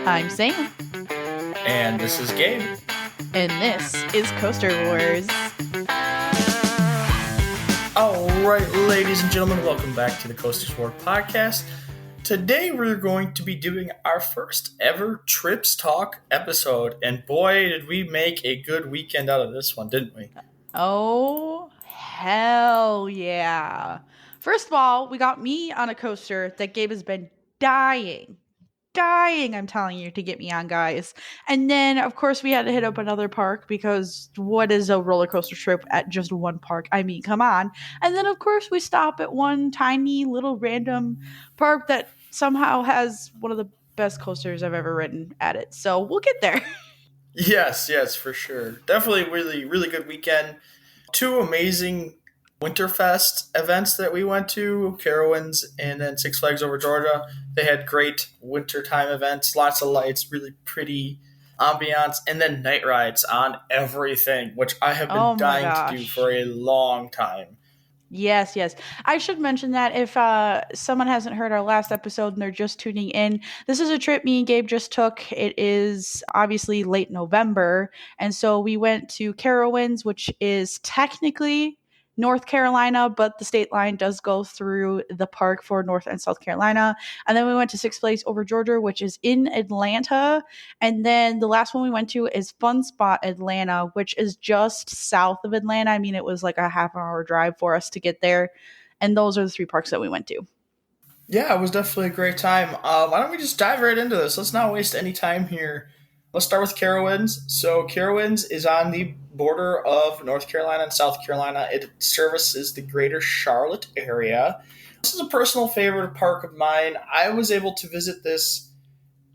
I'm Sam. And this is Gabe. And this is Coaster Wars. All right, ladies and gentlemen, welcome back to the Coaster Wars podcast. Today we're going to be doing our first ever Trips Talk episode. And boy, did we make a good weekend out of this one, didn't we? Oh, hell yeah. First of all, we got me on a coaster that Gabe has been dying, I'm telling you, to get me on, guys. And then, of course, we had to hit up another park because what is a roller coaster trip at just one park? I mean, come on. And then, of course, we stop at one tiny little random park that somehow has one of the best coasters I've ever ridden at it. So we'll get there. Yes, for sure. Definitely really good weekend. Two amazing Winterfest events that we went to, Carowinds and then Six Flags Over Georgia. They had great wintertime events, lots of lights, really pretty ambiance, and then night rides on everything, which I have been dying to do for a long time. Yes. I should mention that if someone hasn't heard our last episode and they're just tuning in, this is a trip me and Gabe just took. It is obviously late November. And so we went to Carowinds, which is technically North Carolina, but the state line does go through the park for North and South Carolina. And then we went to Six Flags Over Georgia, which is in Atlanta. And then the last one we went to is Fun Spot Atlanta, which is just south of Atlanta. I mean, it was like a half-hour drive for us to get there. And those are the three parks that we went to. Yeah, it was definitely a great time. Why don't we just dive right into this? Let's not waste any time here. Let's start with Carowinds. So Carowinds is on the border of North Carolina and South Carolina. It services the greater Charlotte area. This is a personal favorite park of mine. I was able to visit this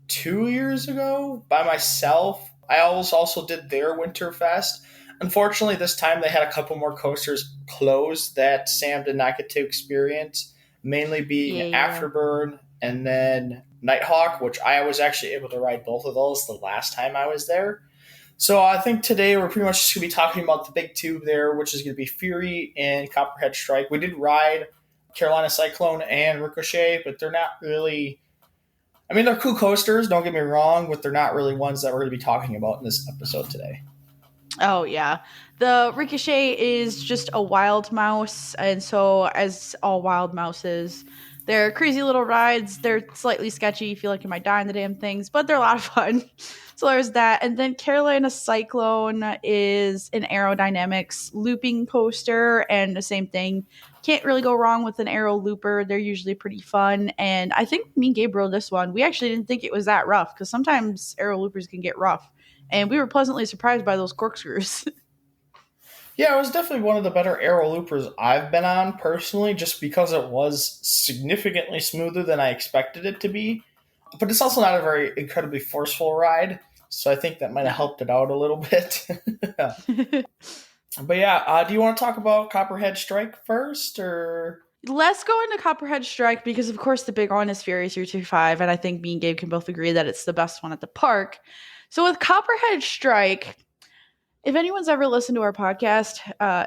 2 years ago by myself. I also did their Winterfest. Unfortunately, this time they had a couple more coasters closed that Sam did not get to experience, mainly being Afterburn and then Nighthawk, which I was actually able to ride both of those the last time I was there. So I think today we're pretty much just going to be talking about the big tube there, which is going to be Fury and Copperhead Strike. We did ride Carolina Cyclone and Ricochet, but they're not really... I mean, they're cool coasters, don't get me wrong, but they're not really ones that we're going to be talking about in this episode today. Oh, yeah. The Ricochet is just a wild mouse, and so as all wild mouses, they're crazy little rides. They're slightly sketchy. You feel like you might die in the damn things, but they're a lot of fun. So there's that. And then Carolina Cyclone is an aerodynamics looping coaster, and the same thing. Can't really go wrong with an aero looper. They're usually pretty fun. And I think me and Gabe rode this one. We actually didn't think it was that rough because sometimes aero loopers can get rough. And we were pleasantly surprised by those corkscrews. Yeah, it was definitely one of the better aero loopers I've been on personally, just because it was significantly smoother than I expected it to be. But it's also not a very incredibly forceful ride, so I think that might have helped it out a little bit. But yeah, do you want to talk about Copperhead Strike first, or... Let's go into Copperhead Strike because, of course, the big one is Fury 325, and I think me and Gabe can both agree that it's the best one at the park. So with Copperhead Strike, if anyone's ever listened to our podcast,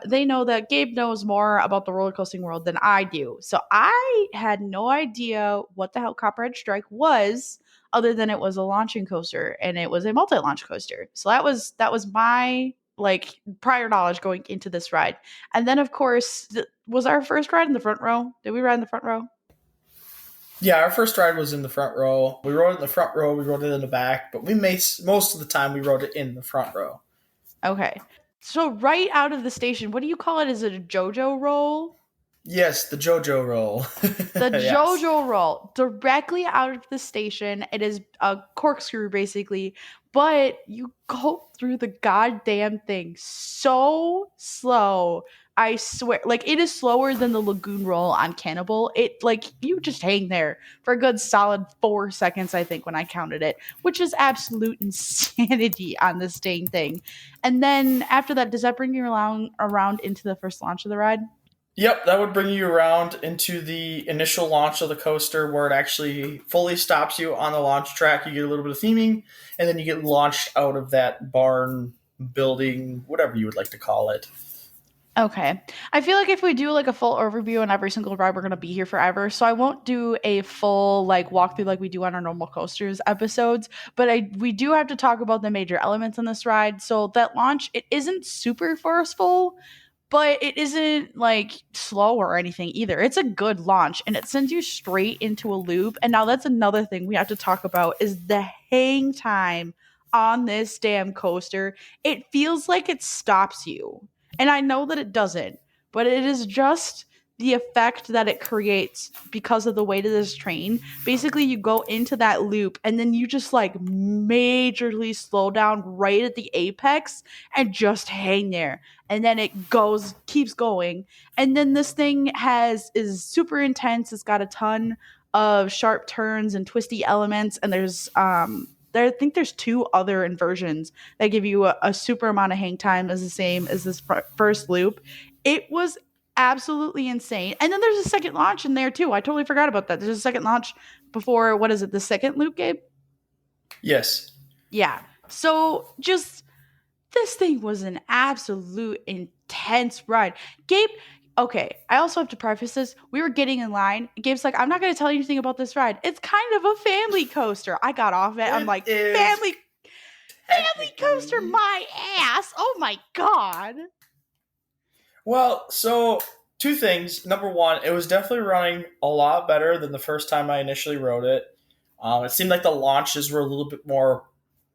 they know that Gabe knows more about the roller coasting world than I do. So I had no idea what the hell Copperhead Strike was, other than it was a launching coaster and it was a multi-launch coaster. So that was my prior knowledge going into this ride. And then, of course, was our first ride in the front row? Did we ride in the front row? Yeah, our first ride was in the front row. We rode it in the front row, we rode it in the back, but most of the time we rode it in the front row. Okay. So right out of the station, what do you call it? Is it a JoJo roll? Yes, the JoJo roll. The yes. JoJo roll. Directly out of the station. It is a corkscrew, basically. But you go through the goddamn thing so slow. I swear. Like, it is slower than the Lagoon roll on Cannibal. It, you just hang there for a good solid 4 seconds, I think, when I counted it. Which is absolute insanity on this dang thing. And then, after that, does that bring you around into the first launch of the ride? Yep, that would bring you around into the initial launch of the coaster where it actually fully stops you on the launch track. You get a little bit of theming, and then you get launched out of that barn building, whatever you would like to call it. Okay. I feel like if we do like a full overview on every single ride, we're gonna be here forever. So I won't do a full like walkthrough like we do on our normal coasters episodes. But we do have to talk about the major elements on this ride. So that launch, it isn't super forceful, but it isn't like slow or anything either. It's a good launch and it sends you straight into a loop. And now that's another thing we have to talk about is the hang time on this damn coaster. It feels like it stops you. And I know that it doesn't, but it is just the effect that it creates because of the weight of this train. Basically, you go into that loop and then you just like majorly slow down right at the apex and just hang there, and then it goes keeps going, and then this thing has is super intense. It's got a ton of sharp turns and twisty elements, and I think there's two other inversions that give you a super amount of hang time as the same as this first loop. It was absolutely insane. And then there's a second launch in there too. I totally forgot about that. There's a second launch before, what is it, the second loop, Gabe? Yes. Yeah. So just this thing was an absolute intense ride. Gabe, okay, I also have to preface this. We were getting in line. Gabe's like, I'm not going to tell you anything about this ride. It's kind of a family coaster. I got off it. I'm It like, is family coaster, technically. my ass. Oh my God. Well, so two things. Number one, it was definitely running a lot better than the first time I initially rode it. It seemed like the launches were a little bit more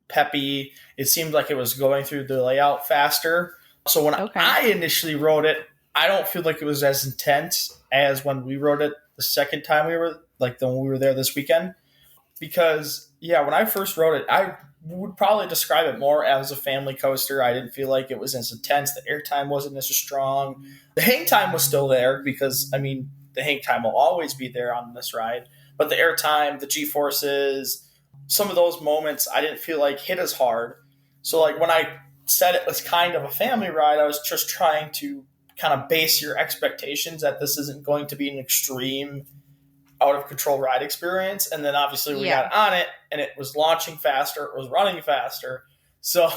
peppy. It seemed like it was going through the layout faster. So when Okay. I initially rode it, I don't feel like it was as intense as when we rode it the second time we were like when we were there this weekend. Because yeah, when I first wrote it, I would probably describe it more as a family coaster. I didn't feel like it was as intense. The airtime wasn't as strong. The hang time was still there because I mean the hang time will always be there on this ride. But the airtime, the G forces, some of those moments I didn't feel like hit as hard. So like when I said it was kind of a family ride, I was just trying to kind of base your expectations that this isn't going to be an extreme out of control ride experience. And then obviously we Yeah. got on it and it was launching faster, it was running faster. So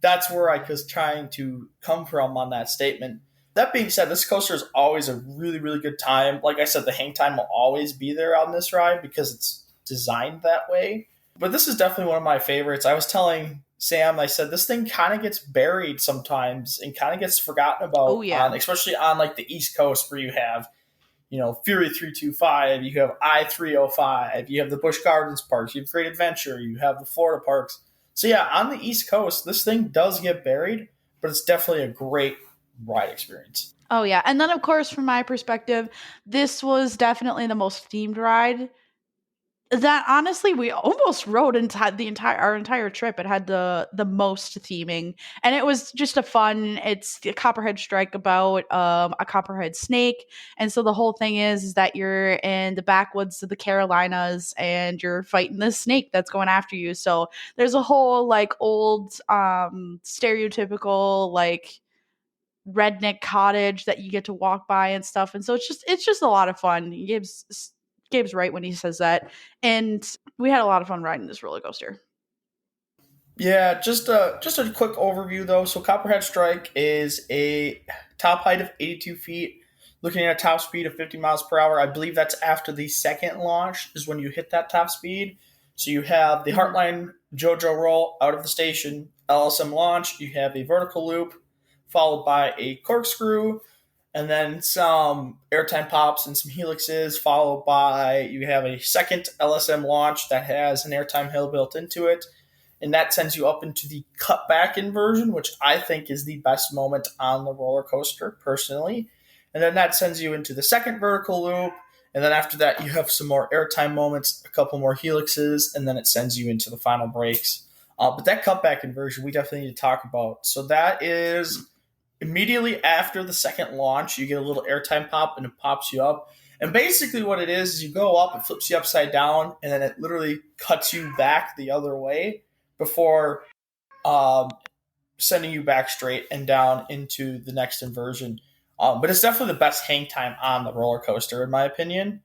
that's where I was trying to come from on that statement. That being said, this coaster is always a really, really good time. Like I said, the hang time will always be there on this ride because it's designed that way. But this is definitely one of my favorites. I was telling Sam, I said this thing kind of gets buried sometimes and kind of gets forgotten Oh about on, yeah. especially on like the East Coast where you have Fury 325, you have I 305, you have the Busch Gardens parks, you have Great Adventure, you have the Florida parks. So yeah, on the East Coast, this thing does get buried, but it's definitely a great ride experience. Oh yeah. And then of course from my perspective, this was definitely the most themed ride that honestly we almost rode entire the entire our entire trip. It had the most theming, and it was just a fun. It's a copperhead strike about a copperhead snake, and so the whole thing is that you're in the backwoods of the Carolinas and you're fighting this snake that's going after you. So there's a whole like old stereotypical like redneck cottage that you get to walk by and stuff, and so it's just a lot of fun. Gabe's right when he says that, and we had a lot of fun riding this roller coaster. Yeah, just a quick overview though. So Copperhead Strike is a top height of 82 feet, looking at a top speed of 50 miles per hour. I believe that's after the second launch is when you hit that top speed. So you have the Mhm. Heartline JoJo roll out of the station, LSM launch. You have a vertical loop, followed by a corkscrew, and then some airtime pops and some helixes, followed by you have a second LSM launch that has an airtime hill built into it, and that sends you up into the cutback inversion, which I think is the best moment on the roller coaster, personally. And then that sends you into the second vertical loop, and then after that, you have some more airtime moments, a couple more helixes, and then it sends you into the final breaks. But that cutback inversion, we definitely need to talk about. So that is immediately after the second launch, you get a little airtime pop, and it pops you up. And basically, what it is you go up, it flips you upside down, and then it literally cuts you back the other way before um, sending you back straight and down into the next inversion. But it's definitely the best hang time on the roller coaster, in my opinion.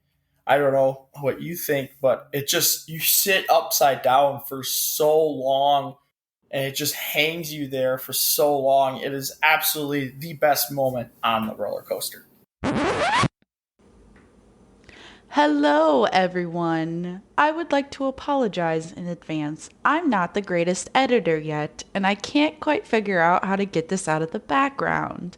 I don't know what you think, but it just, you sit upside down for so long. and it just hangs you there for so long. It is absolutely the best moment on the roller coaster. Hello, everyone. I would like to apologize in advance. I'm not the greatest editor yet, and I can't quite figure out how to get this out of the background.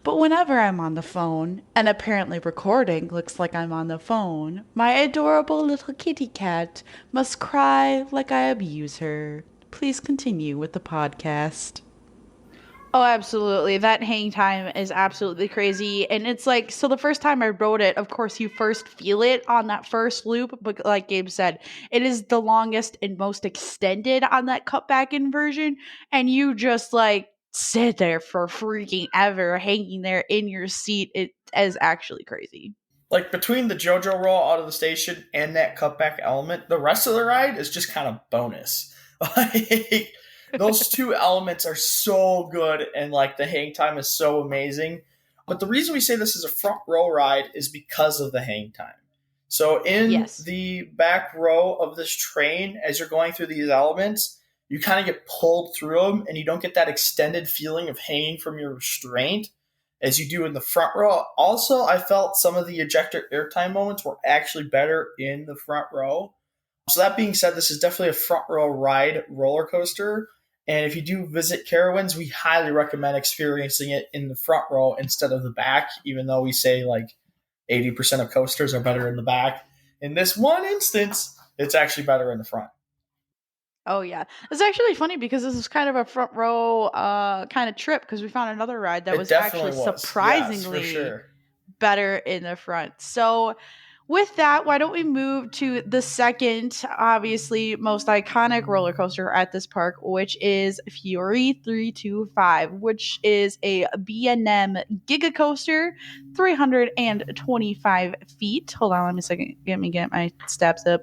But whenever I'm on the phone, and apparently recording looks like I'm on the phone, my adorable little kitty cat must cry like I abuse her. Please continue with the podcast. Oh, absolutely. That hang time is absolutely crazy. And it's like, so the first time I wrote it, of course, you first feel it on that first loop. But like Gabe said, it is the longest and most extended on that cut back in version. And you just like sit there for freaking ever, hanging there in your seat. It is actually crazy. Like between the JoJo roll out of the station and that cutback element, the rest of the ride is just kind of bonus. Like those two elements are so good, and like the hang time is so amazing. But the reason we say this is a front row ride is because of the hang time. So in Yes. the back row of this train, as you're going through these elements, you kind of get pulled through them, and you don't get that extended feeling of hanging from your restraint as you do in the front row. Also, I felt some of the ejector airtime moments were actually better in the front row. So that being said, this is definitely a front row ride roller coaster. And if you do visit Carowinds, we highly recommend experiencing it in the front row instead of the back, even though we say like 80% of coasters are better in the back. In this one instance, it's actually better in the front. Oh yeah. It's actually funny because this is kind of a front row kind of trip because we found another ride that It was actually definitely was. Yes, for surprisingly sure. better in the front. So with that, why don't we move to the second, obviously most iconic roller coaster at this park, which is Fury 325, which is a B&M Giga Coaster, 325 feet. Hold on, let me a second. Let me get my steps up.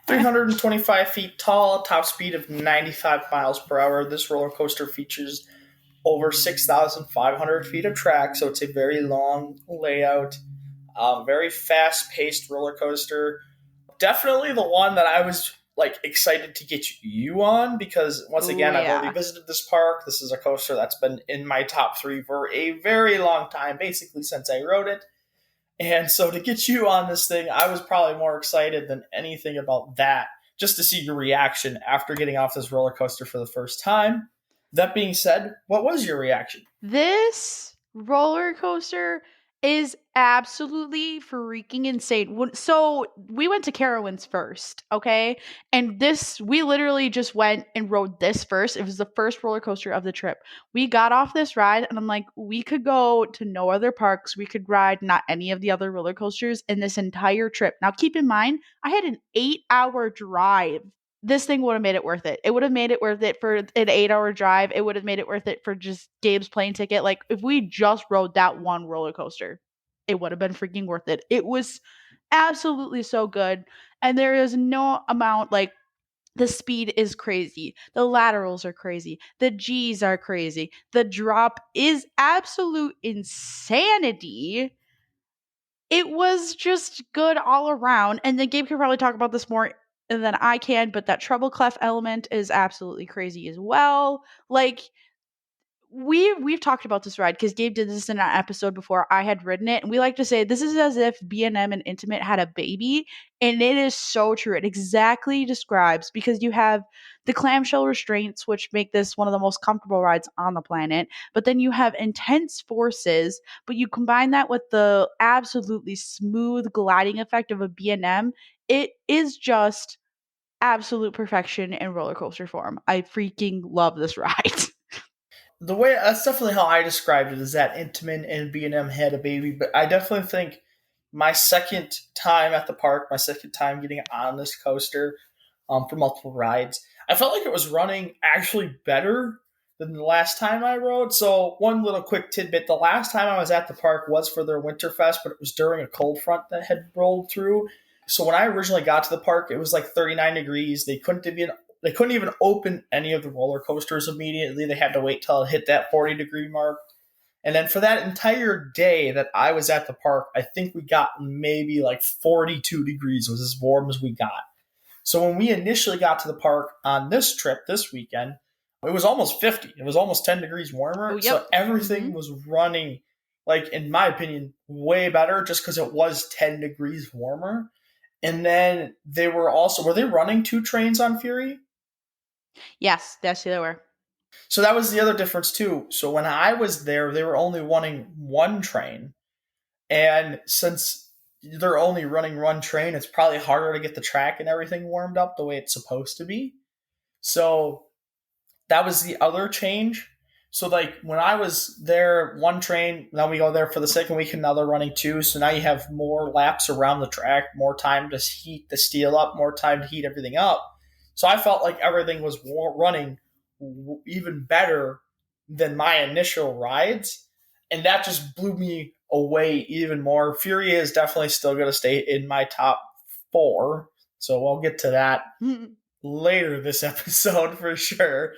325 feet tall, top speed of 95 miles per hour. This roller coaster features over 6,500 feet of track, so it's a very long layout, very fast paced roller coaster. Definitely the one that I was like excited to get you on because once Oh again, I've already yeah. visited this park. This is a coaster that's been in my top three for a very long time, basically since I wrote it. And so to get you on this thing, I was probably more excited than anything about that, just to see your reaction after getting off this roller coaster for the first time. That being said, what was your reaction? This roller coaster is absolutely freaking insane. So we went to Carowinds first, okay? And this, we literally just went and rode this first. It was the first roller coaster of the trip. We got off this ride, and I'm like, we could go to no other parks. We could ride not any of the other roller coasters in this entire trip. Now, keep in mind, I had an 8-hour drive. This thing would have made it worth it. It would have made it worth it for an 8-hour drive. It would have made it worth it for just Gabe's plane ticket. Like if we just rode that one roller coaster, it would have been freaking worth it. It was absolutely so good. And there is no amount like the speed is crazy. The laterals are crazy. The G's are crazy. The drop is absolute insanity. It was just good all around. And then Gabe could probably talk about this more than I can, but that treble clef element is absolutely crazy as well. Like we've talked about this ride because Gabe did this in an episode before I had ridden it, and we like to say this is as if B&M and Intimate had a baby, and it is so true. It exactly describes because you have the clamshell restraints, which make this one of the most comfortable rides on the planet, but then you have intense forces, but you combine that with the absolutely smooth gliding effect of a B&M. It is just absolute perfection in roller coaster form. I freaking love this ride. The way that's definitely how I described it is that Intamin and B&M had a baby, but I definitely think my second time at the park, my second time getting on this coaster for multiple rides, I felt like it was running actually better than the last time I rode. So one little quick tidbit: the last time I was at the park was for their Winterfest, but it was during a cold front that had rolled through. So when I originally got to the park, it was like 39 degrees. They couldn't even open any of the roller coasters immediately. They had to wait till it hit that 40-degree mark. And then for that entire day that I was at the park, I think we got maybe like 42 degrees was as warm as we got. So when we initially got to the park on this trip this weekend, it was almost 50. It was almost 10 degrees Oh, warmer. yep. So Mm-hmm. everything was running, like, in my opinion, way better just because it was 10 degrees warmer. And then were they running two trains on Fury? Yes, yes, they were. So that was the other difference too. So when I was there, they were only running one train. And since they're only running one train, it's probably harder to get the track and everything warmed up the way it's supposed to be. So that was the other change. So like when I was there, one train, now we go there for the second week, and now they're running two. So now you have more laps around the track, more time to heat the steel up, more time to heat everything up. So I felt like everything was running even better than my initial rides, and that just blew me away even more. Fury is definitely still going to stay in my top four, so I'll get to that later this episode for sure.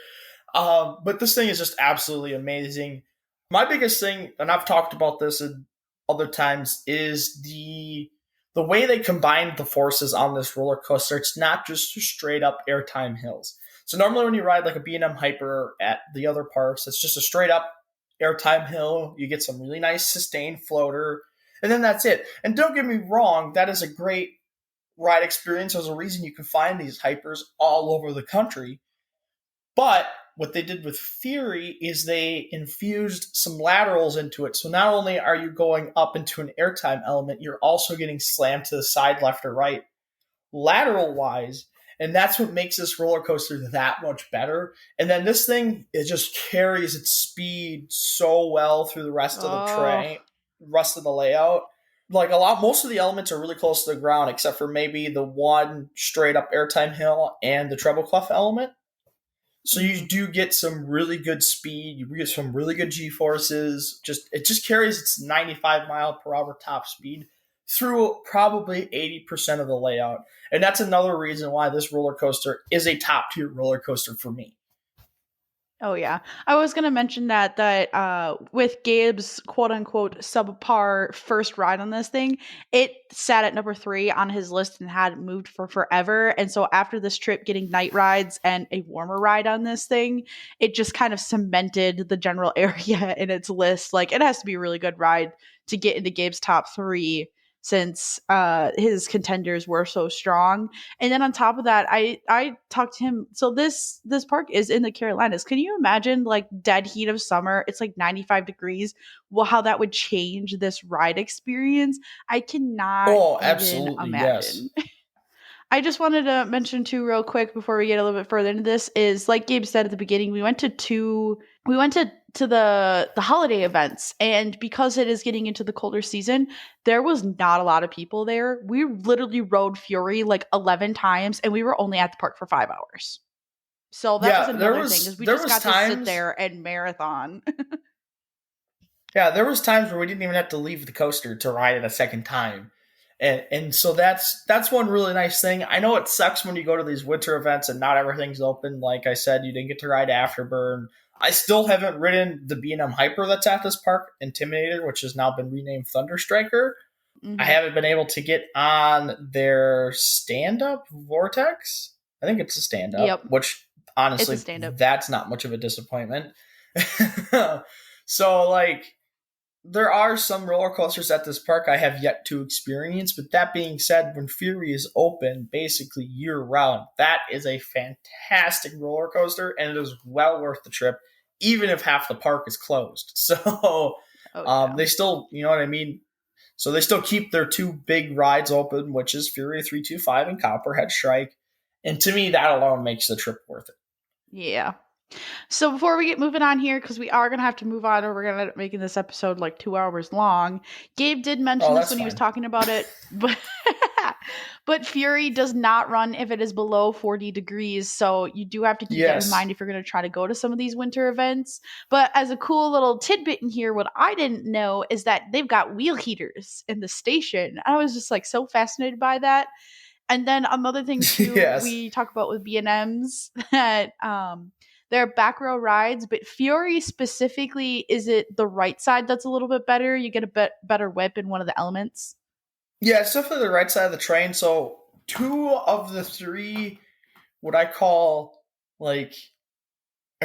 But this thing is just absolutely amazing. My biggest thing, and I've talked about this in other times, is the way they combined the forces on this roller coaster. It's not just straight up airtime hills. So normally when you ride like a B&M Hyper at the other parks, it's just a straight up airtime hill. You get some really nice sustained floater, and then that's it. And don't get me wrong, that is a great ride experience. There's a reason you can find these hypers all over the country. But what they did with Fury is they infused some laterals into it. So not only are you going up into an airtime element, you're also getting slammed to the side, left, or right, lateral wise. And that's what makes this roller coaster that much better. And then this thing, it just carries its speed so well through the rest of the Oh. train, rest of the layout. Like most of the elements are really close to the ground, except for maybe the one straight up airtime hill and the treble clef element. So you Mm-hmm. do get some really good speed. You get some really good G forces. It just carries its 95 mile per hour top speed through probably 80% of the layout, and that's another reason why this roller coaster is a top tier roller coaster for me. Oh yeah. I was gonna mention that with Gabe's quote unquote subpar first ride on this thing, it sat at number 3 on his list and hadn't moved for forever. And so after this trip, getting night rides and a warmer ride on this thing, it just kind of cemented the general area in its list. Like it has to be a really good ride to get into Gabe's top 3 since his contenders were so strong. And then on top of that, I talked to him. So this park is in the Carolinas. Can you imagine like dead heat of summer? It's like 95 degrees. Well, how that would change this ride experience? I cannot Oh, even absolutely, yes. imagine. I just wanted to mention too real quick before we get a little bit further into this is like Gabe said at the beginning, we went to the holiday events, and because it is getting into the colder season, there was not a lot of people there. We literally rode Fury like 11 times and we were only at the park for 5 hours. So that was Yeah, another thing is we there just was got to sit times. there and marathon. Yeah, there was times where we didn't even have to leave the coaster to ride it a second time. And so that's one really nice thing. I know it sucks when you go to these winter events and not everything's open. Like I said, you didn't get to ride Afterburn. I still haven't ridden the B&M Hyper that's at this park, Intimidator, which has now been renamed Thunderstriker. I hmm haven't been able to get on their stand-up Vortex. I think it's a stand-up, Yep. which It's a honestly, stand up. that's not much of a disappointment. So like there are some roller coasters at this park I have yet to experience, but that being said, when Fury is open basically year round, that is a fantastic roller coaster and it is well worth the trip, even if half the park is closed. So Oh yeah. they still, you know what I mean? So they still keep their two big rides open, which is Fury 325 and Copperhead Strike. And to me, that alone makes the trip worth it. Yeah. So before we get moving on here, because we are gonna have to move on, or we're gonna end up making this episode like 2 hours long. Gabe did mention Oh, this that's when he was fine. talking about it, but but Fury does not run if it is below 40 degrees. So you do have to keep that in Yes. mind if you're gonna try to go to some of these winter events. But as a cool little tidbit in here, what I didn't know is that they've got wheel heaters in the station. I was just like so fascinated by that. And then another thing too, Yes. we talk about with B&Ms that they're back row rides, but Fury specifically, is it the right side that's a little bit better? You get a better whip in one of the elements. Yeah, it's definitely the right side of the train. So two of the three, what like I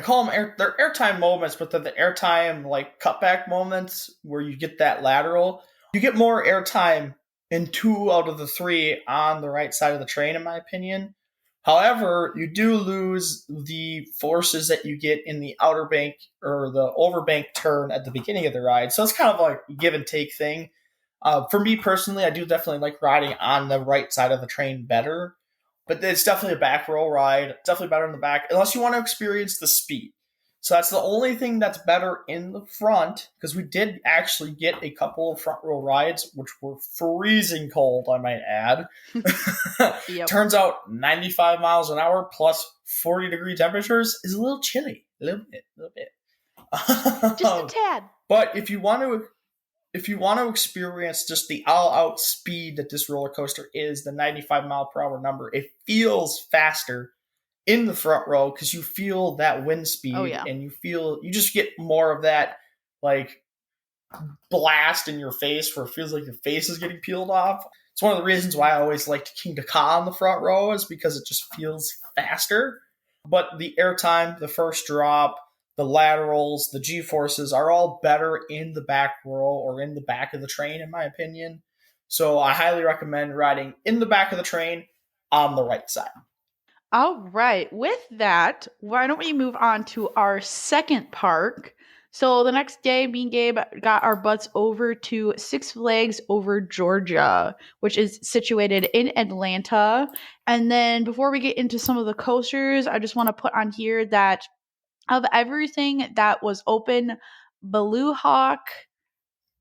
call them they're airtime moments, but they're the airtime like cutback moments where you get that lateral. You get more airtime in two out of the three on the right side of the train, in my opinion. However, you do lose the forces that you get in the outer bank or the overbank turn at the beginning of the ride. So it's kind of like a give and take thing. For me personally, I do definitely like riding on the right side of the train better, but it's definitely a back row ride. Definitely better in the back, unless you want to experience the speed. So that's the only thing that's better in the front, because we did actually get a couple of front row rides, which were freezing cold, I might add. Yep. Turns out 95 miles an hour plus 40-degree temperatures is a little chilly. A little bit. Just a tad. But if you want to experience just the all-out speed that this roller coaster is, the 95 mile per hour number, it feels faster in the front row because you feel that wind speed. Oh, yeah. And you just get more of that like blast in your face where it feels like your face is getting peeled off. It's one of the reasons why I always liked Kingda Ka in the front row, is because it just feels faster. But the airtime, the first drop, the laterals, the G-forces are all better in the back row or in the back of the train, in my opinion. So I highly recommend riding in the back of the train on the right side. All right. With that, why don't we move on to our second park? So the next day, me and Gabe got our butts over to Six Flags Over Georgia, which is situated in Atlanta. And then before we get into some of the coasters, I just want to put on here that of everything that was open, Baloo Hawk,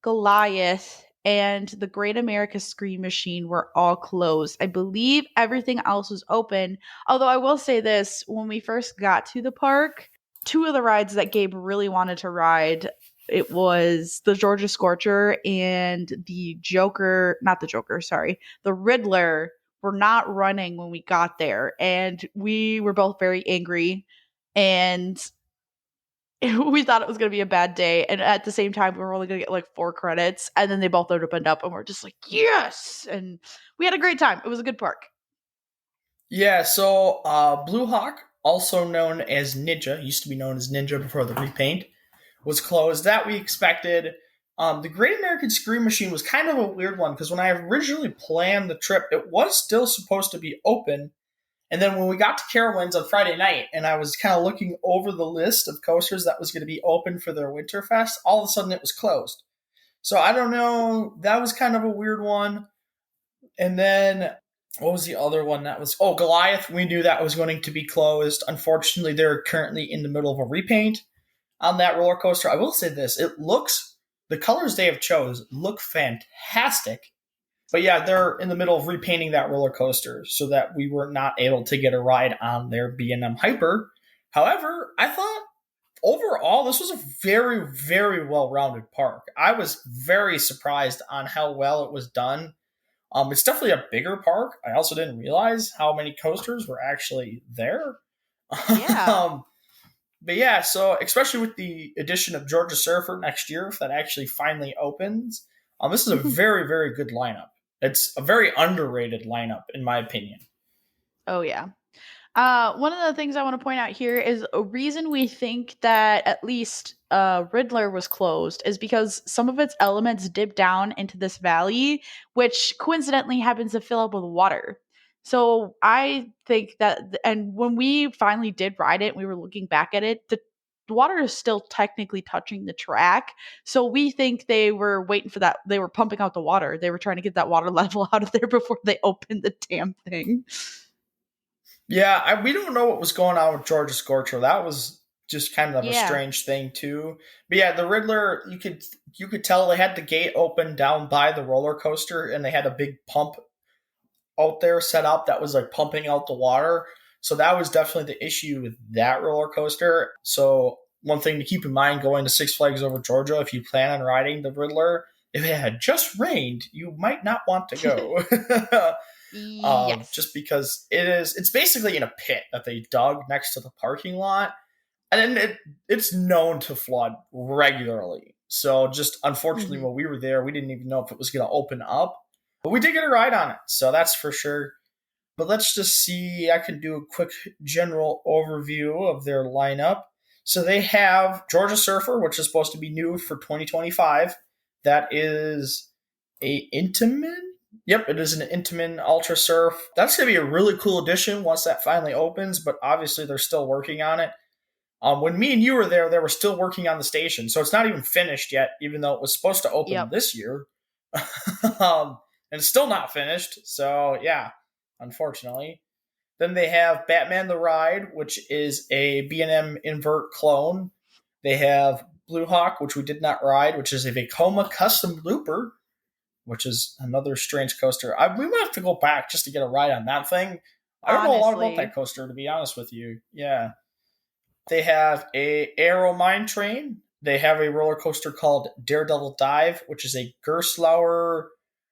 Goliath, and the Great America Scream Machine were all closed. I believe everything else was open. Although I will say this, when we first got to the park, two of the rides that Gabe really wanted to ride, it was the Georgia Scorcher and the Joker, not the Joker, sorry, the Riddler were not running when we got there. And we were both very angry. And we thought it was going to be a bad day, and at the same time we were only going to get like 4 credits, and then they both opened up and we're just like, yes, and we had a great time. It was a good park. Yeah, so Blue Hawk, also known as Ninja, used to be known as Ninja before the repaint, was closed. That we expected. The Great American Scream Machine was kind of a weird one, because when I originally planned the trip, it was still supposed to be open. And then when we got to Carowinds on Friday night, and I was kind of looking over the list of coasters that was going to be open for their Winterfest, all of a sudden it was closed. So I don't know. That was kind of a weird one. And then what was the other one that was? Oh, Goliath. We knew that was going to be closed. Unfortunately, they're currently in the middle of a repaint on that roller coaster. I will say this: the colors they have chose look fantastic. But yeah, they're in the middle of repainting that roller coaster so that we were not able to get a ride on their B&M Hyper. However, I thought overall this was a very, very well-rounded park. I was very surprised on how well it was done. It's definitely a bigger park. I also didn't realize how many coasters were actually there. Yeah. But yeah, so especially with the addition of Georgia Surfer next year, if that actually finally opens, this is a very, very good lineup. It's a very underrated lineup, in my opinion. Oh yeah. One of the things I want to point out here is a reason we think that at least Riddler was closed is because some of its elements dip down into this valley, which coincidentally happens to fill up with water. So I think that, and when we finally did ride it, we were looking back at it, the water is still technically touching the track. So we think they were waiting for that. They were pumping out the water. They were trying to get that water level out of there before they opened the damn thing. Yeah, we don't know what was going on with Georgia Scorcher. That was just kind of a Yeah. strange thing too. But yeah, the Riddler, you could tell they had the gate open down by the roller coaster, and they had a big pump out there set up that was like pumping out the water. So that was definitely the issue with that roller coaster. So one thing to keep in mind going to Six Flags Over Georgia, if you plan on riding the Riddler, if it had just rained, you might not want to go. Yes. Just because it's basically in a pit that they dug next to the parking lot, and then it's known to flood regularly. So just unfortunately, Mhm. when we were there, we didn't even know if it was going to open up, but we did get a ride on it, so that's for sure. But let's just see. I can do a quick general overview of their lineup. So they have Georgia Surfer, which is supposed to be new for 2025. That is a Intamin. Yep, it is an Intamin Ultra Surf. That's going to be a really cool addition once that finally opens, but obviously they're still working on it. When me and you were there, they were still working on the station, so it's not even finished yet, even though it was supposed to open Yep. this year. And it's still not finished, so yeah, unfortunately. Then they have Batman the Ride, which is a B&M invert clone. They have Blue Hawk, which we did not ride, which is a Vekoma custom looper, which is another strange coaster. We might have to go back just to get a ride on that thing. I don't know a lot about that Honestly. coaster, to be honest with you. Yeah. They have a Aero Mine Train. They have a roller coaster called Daredevil Dive, which is a Gerstlauer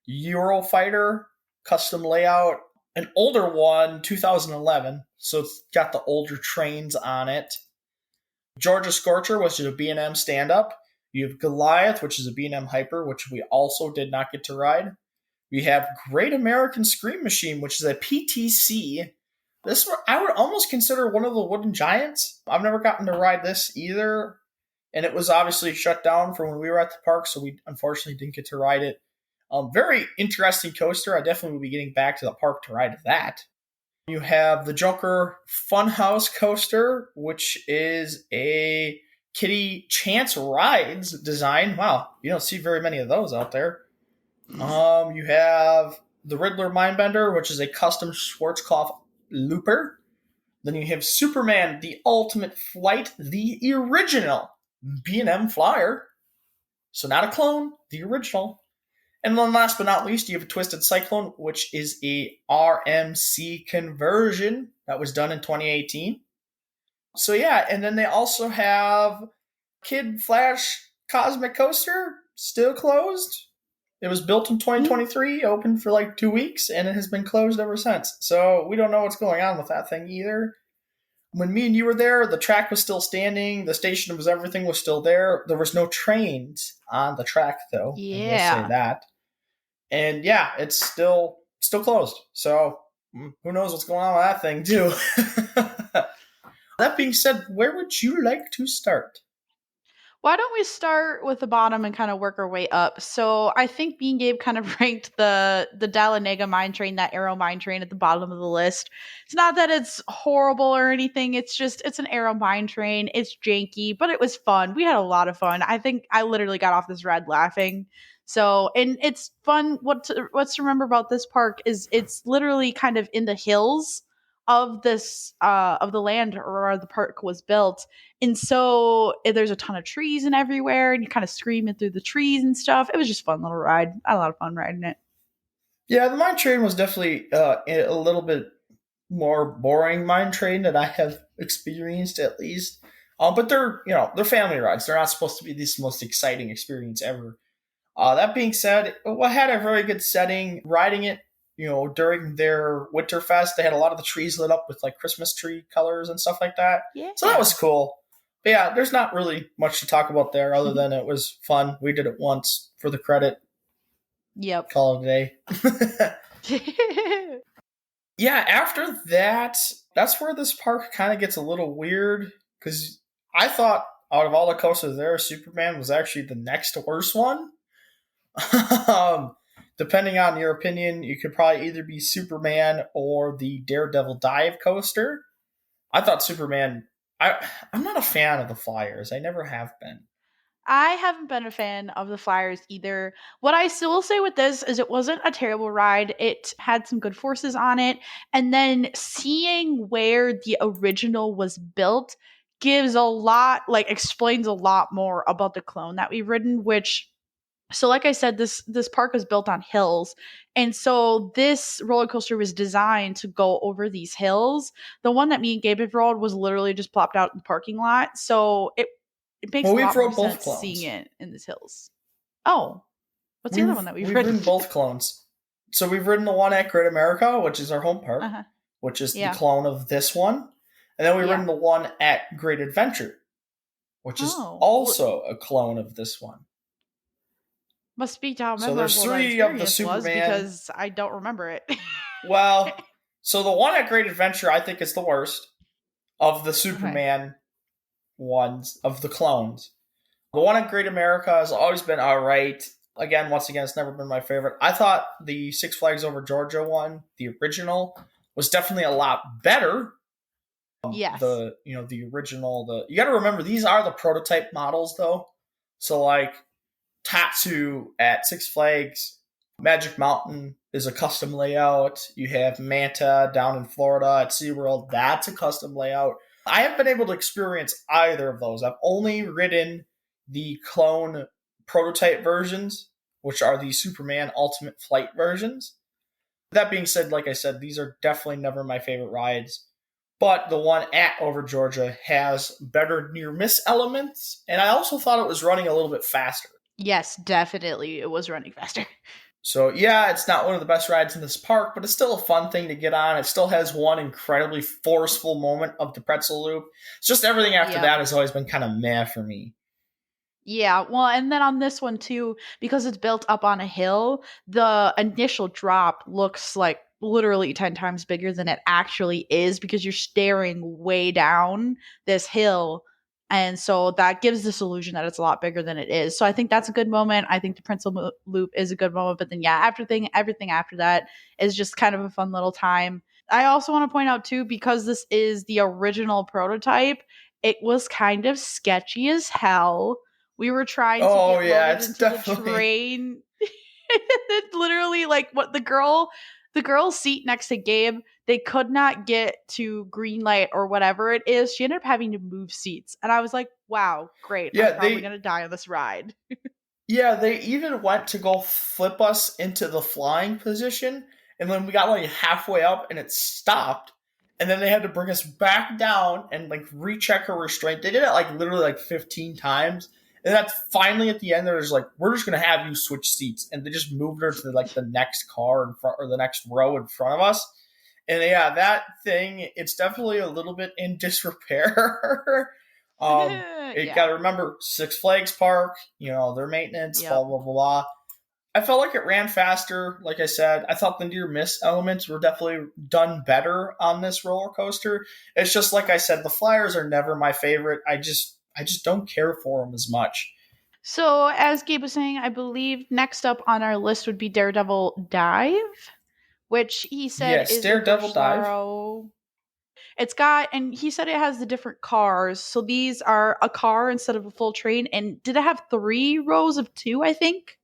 Eurofighter custom layout. An older one, 2011, so it's got the older trains on it. Georgia Scorcher, which is a B&M stand-up. You have Goliath, which is a B&M Hyper, which we also did not get to ride. We have Great American Scream Machine, which is a PTC. This I would almost consider one of the wooden giants. I've never gotten to ride this either, and it was obviously shut down for when we were at the park, so we unfortunately didn't get to ride it. Very interesting coaster. I definitely will be getting back to the park to ride that. You have the Joker Funhouse coaster, which is a Kitty Chance Rides design. Wow, you don't see very many of those out there. You have the Riddler Mindbender, which is a custom Schwarzkopf looper. Then you have Superman, the Ultimate Flight, the original B&M Flyer. So not a clone, the original. And then last but not least, you have a Twisted Cyclone, which is a RMC conversion that was done in 2018. So yeah, and then they also have Kid Flash Cosmic Coaster, still closed. It was built in 2023, opened for like 2 weeks, and it has been closed ever since. So we don't know what's going on with that thing either. When me and you were there, the track was still standing. The station was everything was still there. There was no trains on the track, though. I will say Yeah. that. And yeah, it's still closed. So who knows what's going on with that thing too. That being said, where would you like to start? Why don't we start with the bottom and kind of work our way up? So I think me and Gabe kind of ranked the Dalanega mine train, that Arrow mine train, at the bottom of the list. It's not that it's horrible or anything. It's just it's an Arrow mine train. It's janky, but it was fun. We had a lot of fun. I think I literally got off this ride laughing. So and it's fun. What's to remember about this park is it's literally kind of in the hills of this of the land where the park was built, and so there's a ton of trees and everywhere, and you kind of screaming through the trees and stuff. It was just a fun little ride. I had a lot of fun riding it. Yeah, the mine train was definitely a little bit more boring mine train that I have experienced at least. But they're family rides. They're not supposed to be this most exciting experience ever. That being said, it had a very good setting. Riding it, during their Winterfest, they had a lot of the trees lit up with like Christmas tree colors and stuff like that. So that Yeah. was cool. But yeah, there's not really much to talk about there other than it was fun. We did it once for the credit. Yep. Call it a day. Yeah, after that, that's where this park kind of gets a little weird because I thought out of all the coasters there, Superman was actually the next worst one. um, Depending on your opinion, you could probably either be Superman or the Daredevil dive coaster. I thought Superman. I'm not a fan of the flyers. I never have been. I haven't been a fan of the Flyers either. What I still will say with this is it wasn't a terrible ride. It had some good forces on it. And then seeing where the original was built gives a lot, like explains a lot more about the clone that we've ridden, which so like I said, this park was built on hills. And so this roller coaster was designed to go over these hills. The one that me and Gabe have rode was literally just plopped out in the parking lot. So it makes Well, a we've lot more rode both sense seeing clones. it in these hills. Oh, what's the other We've one that we've we've ridden? ridden both clones. So we've ridden the one at Great America, which is our home park, Uh-huh. which is the Yeah. clone of this one, and then we've Yeah. ridden the one at Great Adventure, which is Oh, well, also a clone of this one. must speak to how So there's memorable that three of the experience was Superman. because I don't remember it. Well, So the one at Great Adventure, I think, is the worst of the Okay. Superman ones, of the clones. The one at Great America has always been all right. Again, once again, it's never been my favorite. I thought the Six Flags Over Georgia one, the original, was definitely a lot better. Yes. The original, the you got to remember these are the prototype models though. So like Tatsu at Six Flags, Magic Mountain is a custom layout. You have Manta down in Florida at SeaWorld. That's a custom layout. I haven't been able to experience either of those. I've only ridden the clone prototype versions, which are the Superman Ultimate Flight versions. That being said, like I said, these are definitely never my favorite rides. But the one at Over Georgia has better near miss elements, and I also thought it was running a little bit faster. Yes, definitely. It was running faster. So yeah, it's not one of the best rides in this park, but it's still a fun thing to get on. It still has one incredibly forceful moment of the pretzel loop. It's just everything after Yep. that has always been kind of meh for me. Yeah, well, and then on this one too, because it's built up on a hill, the initial drop looks like literally 10 times bigger than it actually is because you're staring way down this hill. And so that gives this illusion that it's a lot bigger than it is. So I think that's a good moment. I think the loop is a good moment. But then, yeah, everything after that is just kind of a fun little time. I also want to point out too, because this is the original prototype, it was kind of sketchy as hell. We were trying to Oh get yeah, loaded it's into the definitely train. It literally like what the girl's seat next to Gabe, they could not get to green light or whatever it is. She ended up having to move seats. And I was like, wow, great. I'm yeah probably they gonna die on this ride. Yeah, they even went to go flip us into the flying position, and then we got like halfway up and it stopped, and then they had to bring us back down and like recheck her restraint. They did it like literally like 15 times, and that's finally at the end. They're just like, "We're just gonna have you switch seats," and they just moved her to like the next car in front or the next row in front of us. And yeah, that thing, it's definitely a little bit in disrepair. You got Yeah. to remember Six Flags Park, their maintenance, blah, Yep. blah, blah, blah. I felt like it ran faster. Like I said, I thought the near miss elements were definitely done better on this roller coaster. It's just like I said, the flyers are never my favorite. I just don't care for them as much. So as Gabe was saying, I believe next up on our list would be Daredevil Dive, which he said Yes, is a Daredevil Dive. Gerstlaro. It's got, and he said it has the different cars. So these are a car instead of a full train. And did it have 3 rows of two, I think?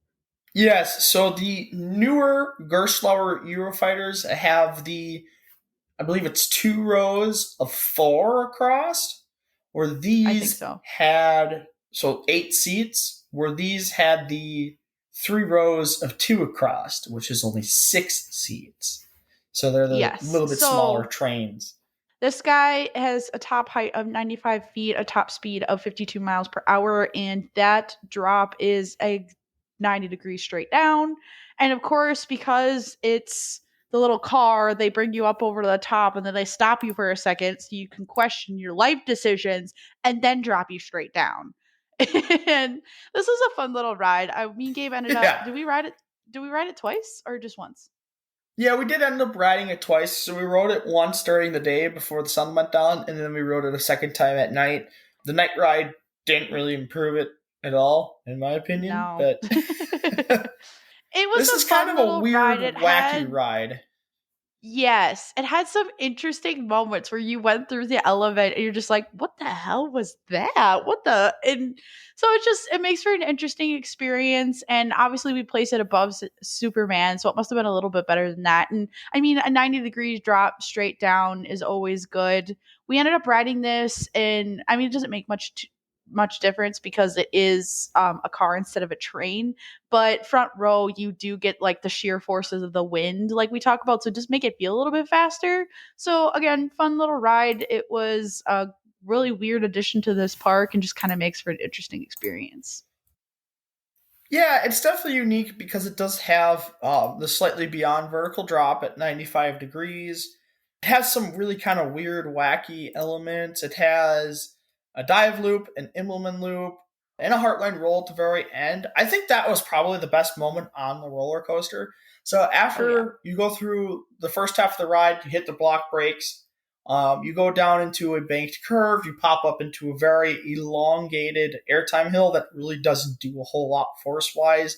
Yes, so the newer Gerstlauer Eurofighters have I believe it's 2 rows of four across, where I think these so. had, so 8 seats, where these had the 3 rows of two across, which is only 6 seats. So they're the Yes. little bit smaller So trains. this guy has a top height of 95 feet, a top speed of 52 miles per hour, and that drop is a 90 degrees straight down. And of course, because it's the little car, they bring you up over to the top and then they stop you for a second so you can question your life decisions and then drop you straight down. And this is a fun little ride. Me and Gabe ended up, Yeah. did we ride it? Did we ride it twice or just once? Yeah, we did end up riding it twice. So we rode it once during the day before the sun went down, and then we rode it a second time at night. The night ride didn't really improve it at all, in my opinion. No. But It was this a is kind fun of a little weird, ride. It wacky had, ride. yes, it had some interesting moments where you went through the elevator and you're just like, what the hell was that? What the? And so it makes for an interesting experience. And obviously, we place it above Superman, so it must have been a little bit better than that. And I mean, a 90 degrees drop straight down is always good. We ended up riding this, and I mean, it doesn't make much difference because it is a car instead of a train, but front row you do get like the sheer forces of the wind like we talk about, so just make it feel a little bit faster. So again, fun little ride. It was a really weird addition to this park and just kind of makes for an interesting experience. Yeah, it's definitely unique because it does have the slightly beyond vertical drop at 95 degrees. It has some really kind of weird, wacky elements. It has a dive loop, an Immelman loop. and a Heartline roll at the very end. I think that was probably the best moment on the roller coaster. So Oh yeah. after you go through the first half of the ride, you hit the block brakes. You go down into a banked curve. You pop up into a very elongated airtime hill that really doesn't do a whole lot force wise.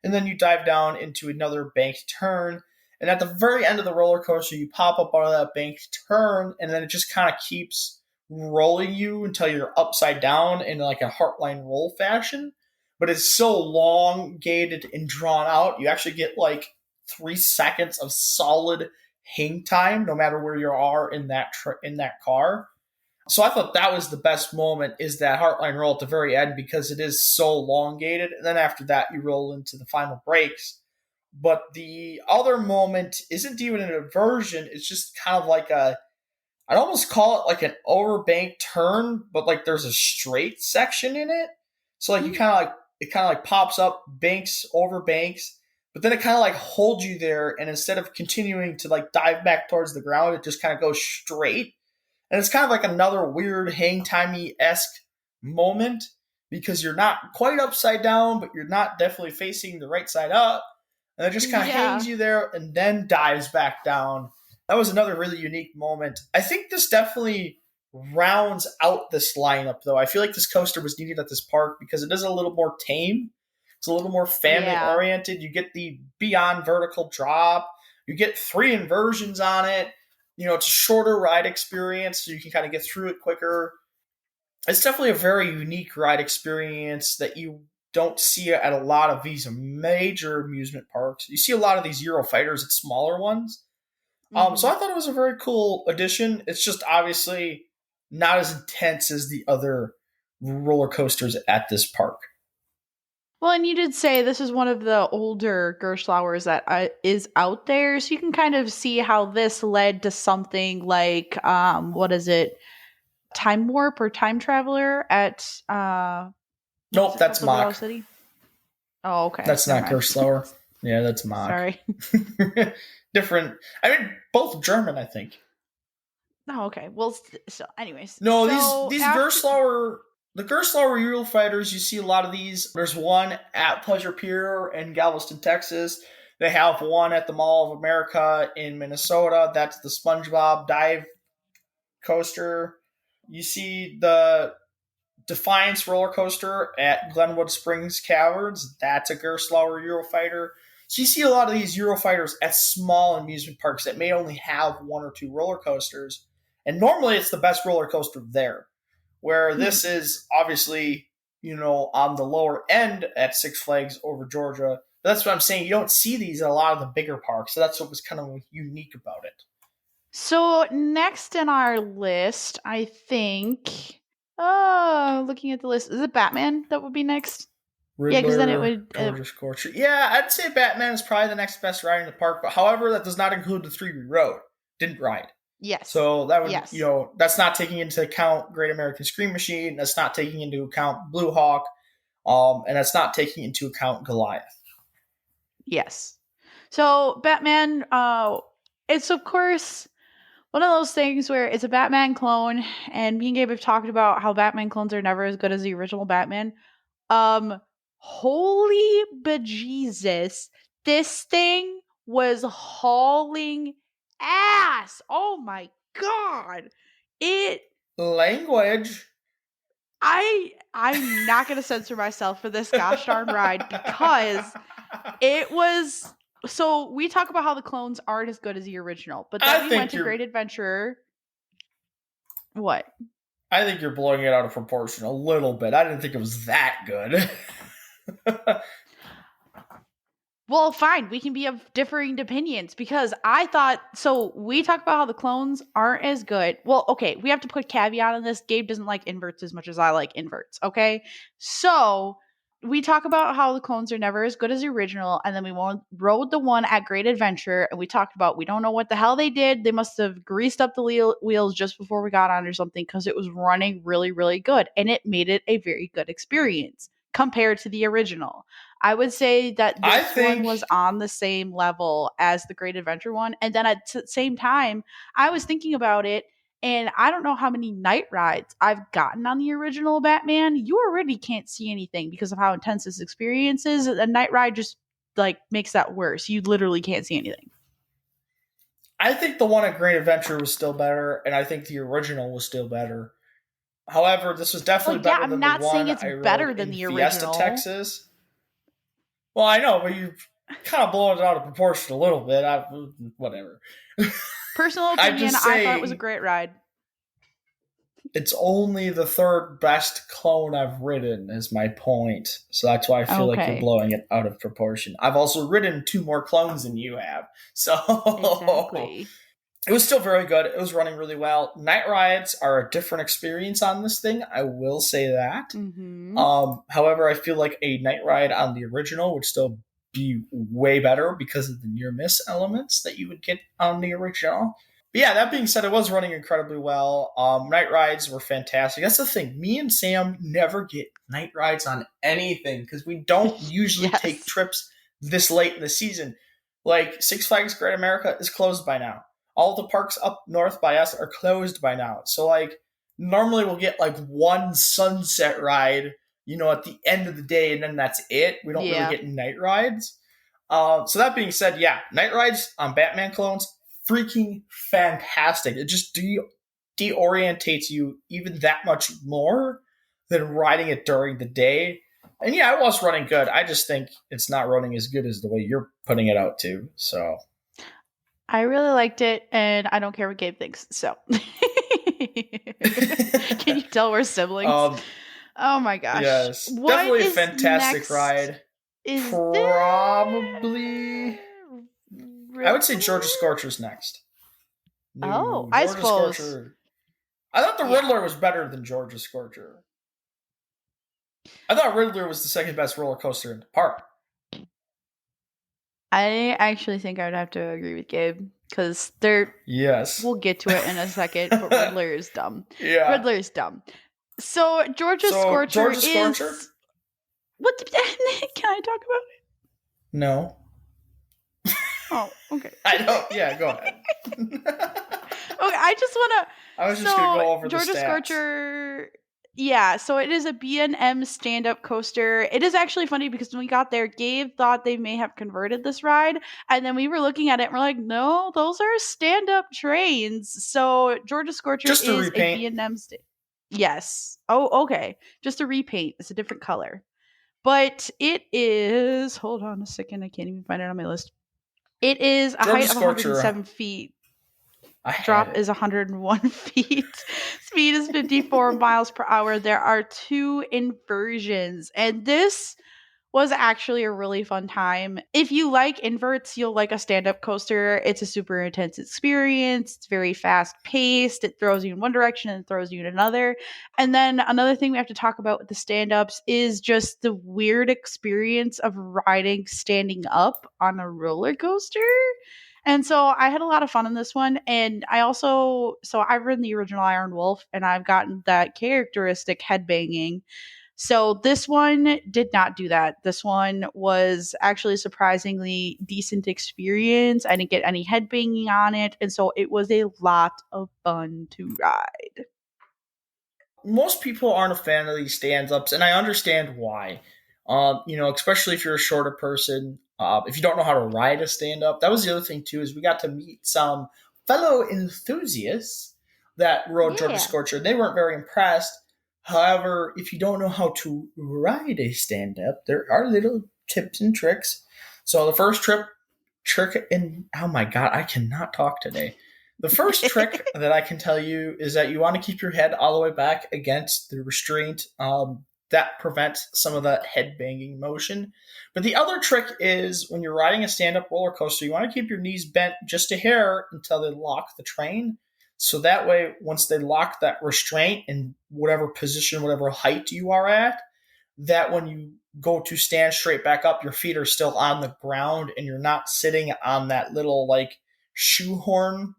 And then you dive down into another banked turn. And at the very end of the roller coaster, you pop up out of that banked turn, and then it just kind of keeps rolling you until you're upside down in like a Heartline roll fashion. But it's so elongated and drawn out, you actually get like 3 seconds of solid hang time, no matter where you are in that car. So I thought that was the best moment, is that Heartline roll at the very end, because it is so elongated. And then after that, you roll into the final breaks. But the other moment isn't even an inversion; it's just kind of like a, I'd almost call it like an overbanked turn, but like there's a straight section in it. So like you Mhm. kind of like, it kind of like pops up banks over banks, but then it kind of like holds you there, and instead of continuing to like dive back towards the ground, it just kind of goes straight. And it's kind of like another weird hang timey esque moment, because you're not quite upside down, but you're not definitely facing the right side up. And it just kind of hangs Yeah. you there and then dives back down. That was another really unique moment. I think this definitely rounds out this lineup, though. I feel like this coaster was needed at this park because it is a little more tame. It's a little more family Yeah. oriented. You get the beyond vertical drop. You get 3 inversions on it. It's a shorter ride experience, so you can kind of get through it quicker. It's definitely a very unique ride experience that you don't see at a lot of these major amusement parks. You see a lot of these Eurofighters at smaller ones. So Hmm. I thought it was a very cool addition. It's just obviously not as intense as the other roller coasters at this park. Well, and you did say this is one of the older Gerslauers that is out there, so you can kind of see how this led to something like, what is it, Time Warp or Time Traveler at what is Nope, it called, that's Silver Dollar Mach. City? Oh, okay, That's never not mind. Gerstlauer. Yeah, that's Mach. Sorry. Different. I mean, both German, I think. Oh, okay. Well, so anyways, No, these so these after, Gerstlauer the Gerstlauer Eurofighters, you see a lot of these. There's one at Pleasure Pier in Galveston, Texas. They have one at the Mall of America in Minnesota. That's the SpongeBob dive coaster. You see the Defiance roller coaster at Glenwood Springs Caverns. That's a Gerstlauer Eurofighter. So you see a lot of these Eurofighters at small amusement parks that may only have 1 or 2 roller coasters. And normally it's the best roller coaster there. Where this is obviously, on the lower end at Six Flags Over Georgia. But that's what I'm saying. You don't see these at a lot of the bigger parks. So that's what was kind of unique about it. so next in our list, I think, looking at the list, is it Batman that would be next? Yeah, because then it Riddler, would, Georgia Scorcher. Yeah, I'd say Batman is probably the next best ride in the park. But however, that does not include the three we rode. Didn't ride. yes, So that would, yes. that's not taking into account Great American Scream Machine. That's not taking into account Blue Hawk. And that's not taking into account Goliath. Yes. So Batman, it's of course one of those things where it's a Batman clone, and me and Gabe have talked about how Batman clones are never as good as the original Batman. Um, Holy bejesus, this thing was hauling ass. Oh my god. It Language. I'm not gonna censor myself for this gosh darn ride because it was, so we talk about how the clones aren't as good as the original, but then I we went think to you're Great Adventure. What? I think you're blowing it out of proportion a little bit. I didn't think it was that good. Well, fine, we can be of differing opinions because I thought, so we talk about how the clones aren't as good. Well, okay, we have to put caveat on this. Gabe doesn't like inverts as much as I like inverts, okay? So we talk about how the clones are never as good as the original, and then we rode the one at Great Adventure, and we talked about we don't know what the hell they did. They must have greased up the wheels just before we got on or something because it was running really, really good, and it made it a very good experience compared to the original. I would say that I this one think was on the same level as the Great Adventure one. And then at the same time, I was thinking about it. And I don't know how many night rides I've gotten on the original Batman. You already can't see anything because of how intense this experience is. A night ride just like makes that worse. You literally can't see anything. I think the one at Great Adventure was still better, and I think the original was still better. However, this was Well, definitely yeah, better I'm than the not saying one it's I rode better than in the Fiesta, original. Texas. Well, I know, but you kind of blowing it out of proportion a little bit. Whatever. Personal I'm opinion, just I thought it was a saying great ride. it's only the third best clone I've ridden, is my point. So that's why I feel like you're Okay. blowing it out of proportion. I've also ridden 2 more clones than you have. So Exactly. it was still very good. It was running really well. Night rides are a different experience on this thing. I will say that. Mm-hmm. However, I feel like a night ride on the original would still be way better because of the near miss elements that you would get on the original. But yeah, that being said, it was running incredibly well. Night rides were fantastic. That's the thing. Me and Sam never get night rides on anything because we don't usually take Yes. trips this late in the season. Like Six Flags Great America is closed by now. All the parks up north by us are closed by now. So like normally we'll get like one sunset ride, at the end of the day, and then that's it. We don't really Yeah. get night rides. So that being said, yeah, night rides on Batman clones, freaking fantastic. It just deorientates you even that much more than riding it during the day. And yeah, it was running good. I just think it's not running as good as the way you're putting it out too. So I really liked it, and I don't care what Gabe thinks. So, can you tell we're siblings? um, Oh my gosh. yes, What definitely a is fantastic next? ride. Is Probably, there I would say Riddler? Georgia Scorcher's next. Oh, No, I Georgia suppose. Scorcher. I thought the Yeah. Riddler was better than Georgia Scorcher. I thought Riddler was the second best roller coaster in the park. I actually think I would have to agree with Gabe because there. Yes. We'll get to it in a second, but Riddler is dumb. Yeah. Riddler is dumb. So Georgia So Scorcher Georgia Scorcher? is what? Can I talk about it? No. Oh, okay. I don't. Yeah, go ahead. Okay, I just want to. I was just gonna So go over the Georgia stats. Scorcher, yeah. So it is a B&M stand-up coaster. It is actually funny because when we got there, Gabe thought they may have converted this ride, and then we were looking at it and we're like, no, those are stand-up trains. So Georgia Scorcher Just to is a repaint. B&M. Yes. Oh, okay. Just a repaint. It's a different color, but it is. Hold on a second. I can't even find it on my list. It is a Georgia height of Scorcher. 107 feet. I had Drop it. is 101 feet. Speed is 54 miles per hour. There are 2 inversions, and this was actually a really fun time. If you like inverts, you'll like a stand-up coaster. It's a super intense experience. It's very fast-paced. It throws you in one direction and throws you in another. And then another thing we have to talk about with the stand-ups is just the weird experience of riding standing up on a roller coaster. And so I had a lot of fun in this one. And I've ridden the original Iron Wolf and I've gotten that characteristic headbanging. So this one did not do that. This one was actually a surprisingly decent experience. I didn't get any headbanging on it. And so it was a lot of fun to ride. Most people aren't a fan of these stand-ups, and I understand why. Especially if you're a shorter person, if you don't know how to ride a stand-up. That was the other thing too, is we got to meet some fellow enthusiasts that rode Georgia Yeah. Scorcher. They weren't very impressed. However, if you don't know how to ride a stand-up, there are little tips and tricks. So the first trick, and oh my god, I cannot talk today. The first trick that I can tell you is that you want to keep your head all the way back against the restraint. That prevents some of that head banging motion. But the other trick is when you're riding a stand up roller coaster, you want to keep your knees bent just a hair until they lock the train. So that way, once they lock that restraint in whatever position, whatever height you are at, that when you go to stand straight back up, your feet are still on the ground and you're not sitting on that little like shoehorn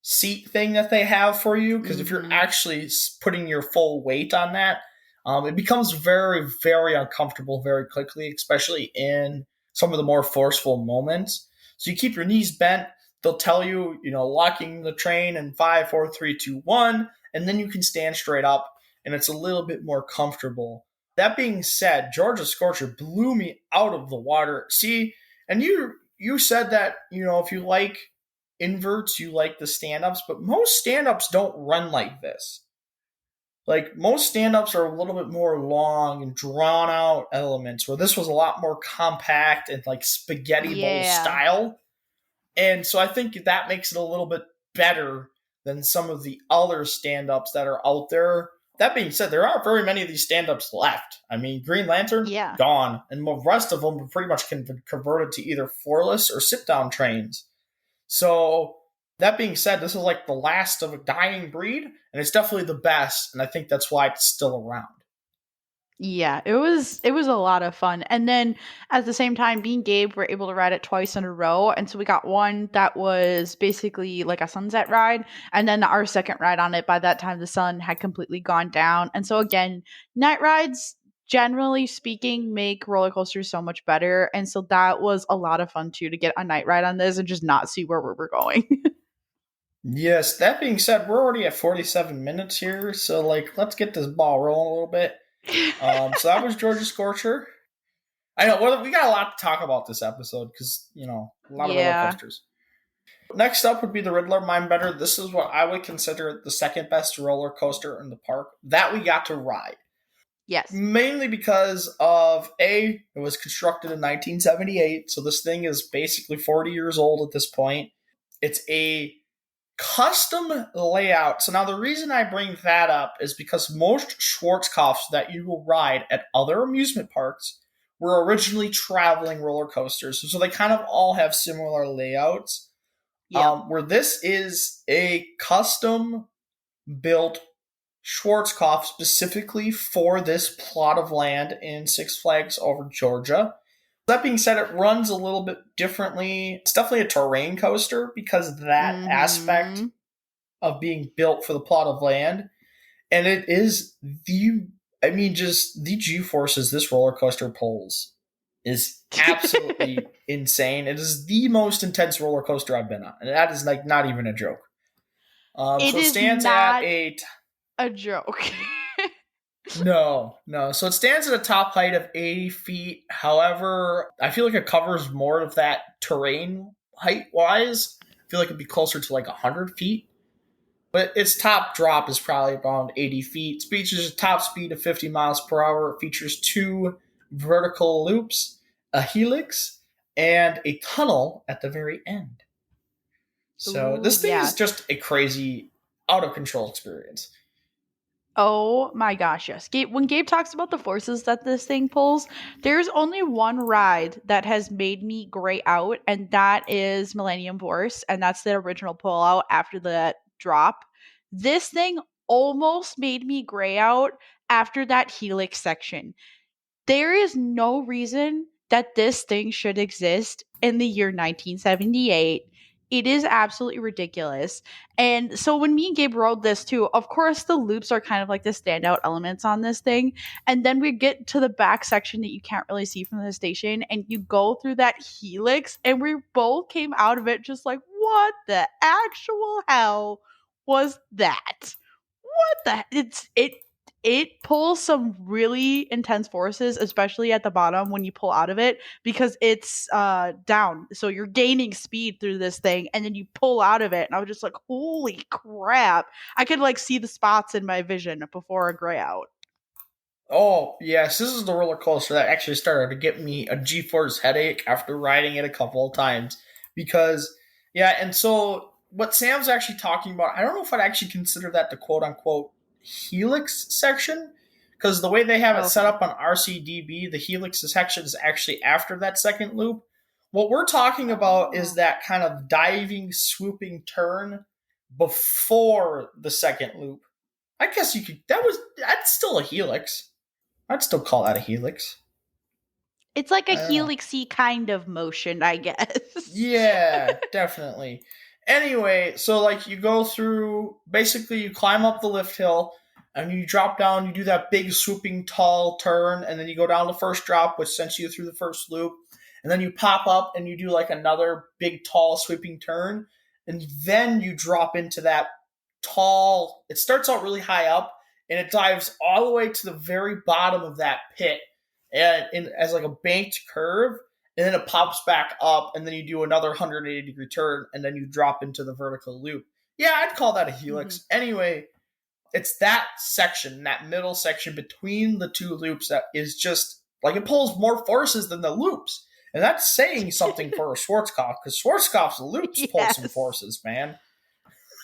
seat thing that they have for you, because if you're Mm-hmm. actually putting your full weight on that, it becomes very, very uncomfortable very quickly, especially in some of the more forceful moments. So you keep your knees bent. they'll tell you, locking the train in 5, 4, 3, 2, 1, and then you can stand straight up, and it's a little bit more comfortable. That being said, Georgia Scorcher blew me out of the water. See, and you said that, if you like inverts, you like the stand-ups, but most stand-ups don't run like this. Like, most stand-ups are a little bit more long and drawn out elements, where this was a lot more compact and like spaghetti bowl Yeah. style. And so I think that makes it a little bit better than some of the other stand-ups that are out there. That being said, there aren't very many of these stand-ups left. I mean, Green Lantern, Yeah. gone. And the rest of them are pretty much converted to either floorless or sit-down trains. So that being said, this is like the last of a dying breed, and it's definitely the best, and I think that's why it's still around. Yeah, it was a lot of fun. And then at the same time, being Gabe, we're able to ride it twice in a row. And so we got one that was basically like a sunset ride, and then our second ride on it, by that time the sun had completely gone down. And so again, night rides, generally speaking, make roller coasters so much better. And so that was a lot of fun too, to get a night ride on this and just not see where we were going. Yes, that being said, we're already at 47 minutes here, so let's get this ball rolling a little bit. So that was Georgia Scorcher. I know we got a lot to talk about this episode because a lot of roller Yeah. coasters. Next up would be the Riddler Mine Bender. This is what I would consider the second best roller coaster in the park that we got to ride. Yes. Mainly because of it was constructed in 1978, so this thing is basically 40 years old at this point. It's a custom layout. So now the reason I bring that up is because most Schwarzkopfs that you will ride at other amusement parks were originally traveling roller coasters. So they kind of all have similar layouts. Yeah. Where this is a custom built Schwarzkopf specifically for this plot of land in Six Flags Over Georgia. That being said, it runs a little bit differently. It's definitely a terrain coaster because of that aspect of being built for the plot of land. And it is just the G-forces this roller coaster pulls is absolutely insane. It is the most intense roller coaster I've been on. And that is not even a joke. It So it is stands at not a a joke. No. So it stands at a top height of 80 feet. However, I feel like it covers more of that terrain height-wise. I feel like it'd be closer to 100 feet. But its top drop is probably around 80 feet. It features a top speed of 50 miles per hour. It features 2 vertical loops, a helix, and a tunnel at the very end. So Ooh, this thing yeah. is just a crazy, out-of-control experience. Oh my gosh, yes. When Gabe talks about the forces that this thing pulls, there's only one ride that has made me gray out, and that is Millennium Force, and that's the original pullout after the drop. This thing almost made me gray out after that helix section. There is no reason that this thing should exist in the year 1978. It is absolutely ridiculous. And so when me and Gabe rode this too, of course the loops are kind of like the standout elements on this thing. And then we get to the back section that you can't really see from the station, and you go through that helix, and we both came out of it just like, what the actual hell was that? What the it pulls some really intense forces, especially at the bottom when you pull out of it, because it's down, so you're gaining speed through this thing, and then you pull out of it, and I was just like, holy crap, I could see the spots in my vision before a gray out. Oh, yes, this is the roller coaster that actually started to get me a G-force headache after riding it a couple of times. Because, yeah, and so what Sam's actually talking about, I don't know if I'd actually consider that the quote-unquote helix section, because the way they have it set Okay. up on RCDB, the helix section is actually after that second loop. What we're talking about is Oh. that kind of diving, swooping turn before the second loop. I guess you could, that's still a helix. I'd still call that a helix. It's like a I don't know. helixy kind of motion, I guess. Yeah, definitely. Anyway, so you go through, basically you climb up the lift hill and you drop down, you do that big swooping tall turn, and then you go down the first drop, which sends you through the first loop. and then you pop up and you do like another big, tall, sweeping turn, and then you drop into that tall. It starts out really high up, and it dives all the way to the very bottom of that pit, and as like a banked curve, and then it pops back up, and then you do another 180-degree turn, and then you drop into the vertical loop. Yeah, I'd call that a Mm-hmm. helix. Anyway, it's that section, that middle section between the two loops that is just like it pulls more forces than the loops. And that's saying something for a Schwarzkopf, because Schwarzkopf's loops pulled some Yes. forces, man.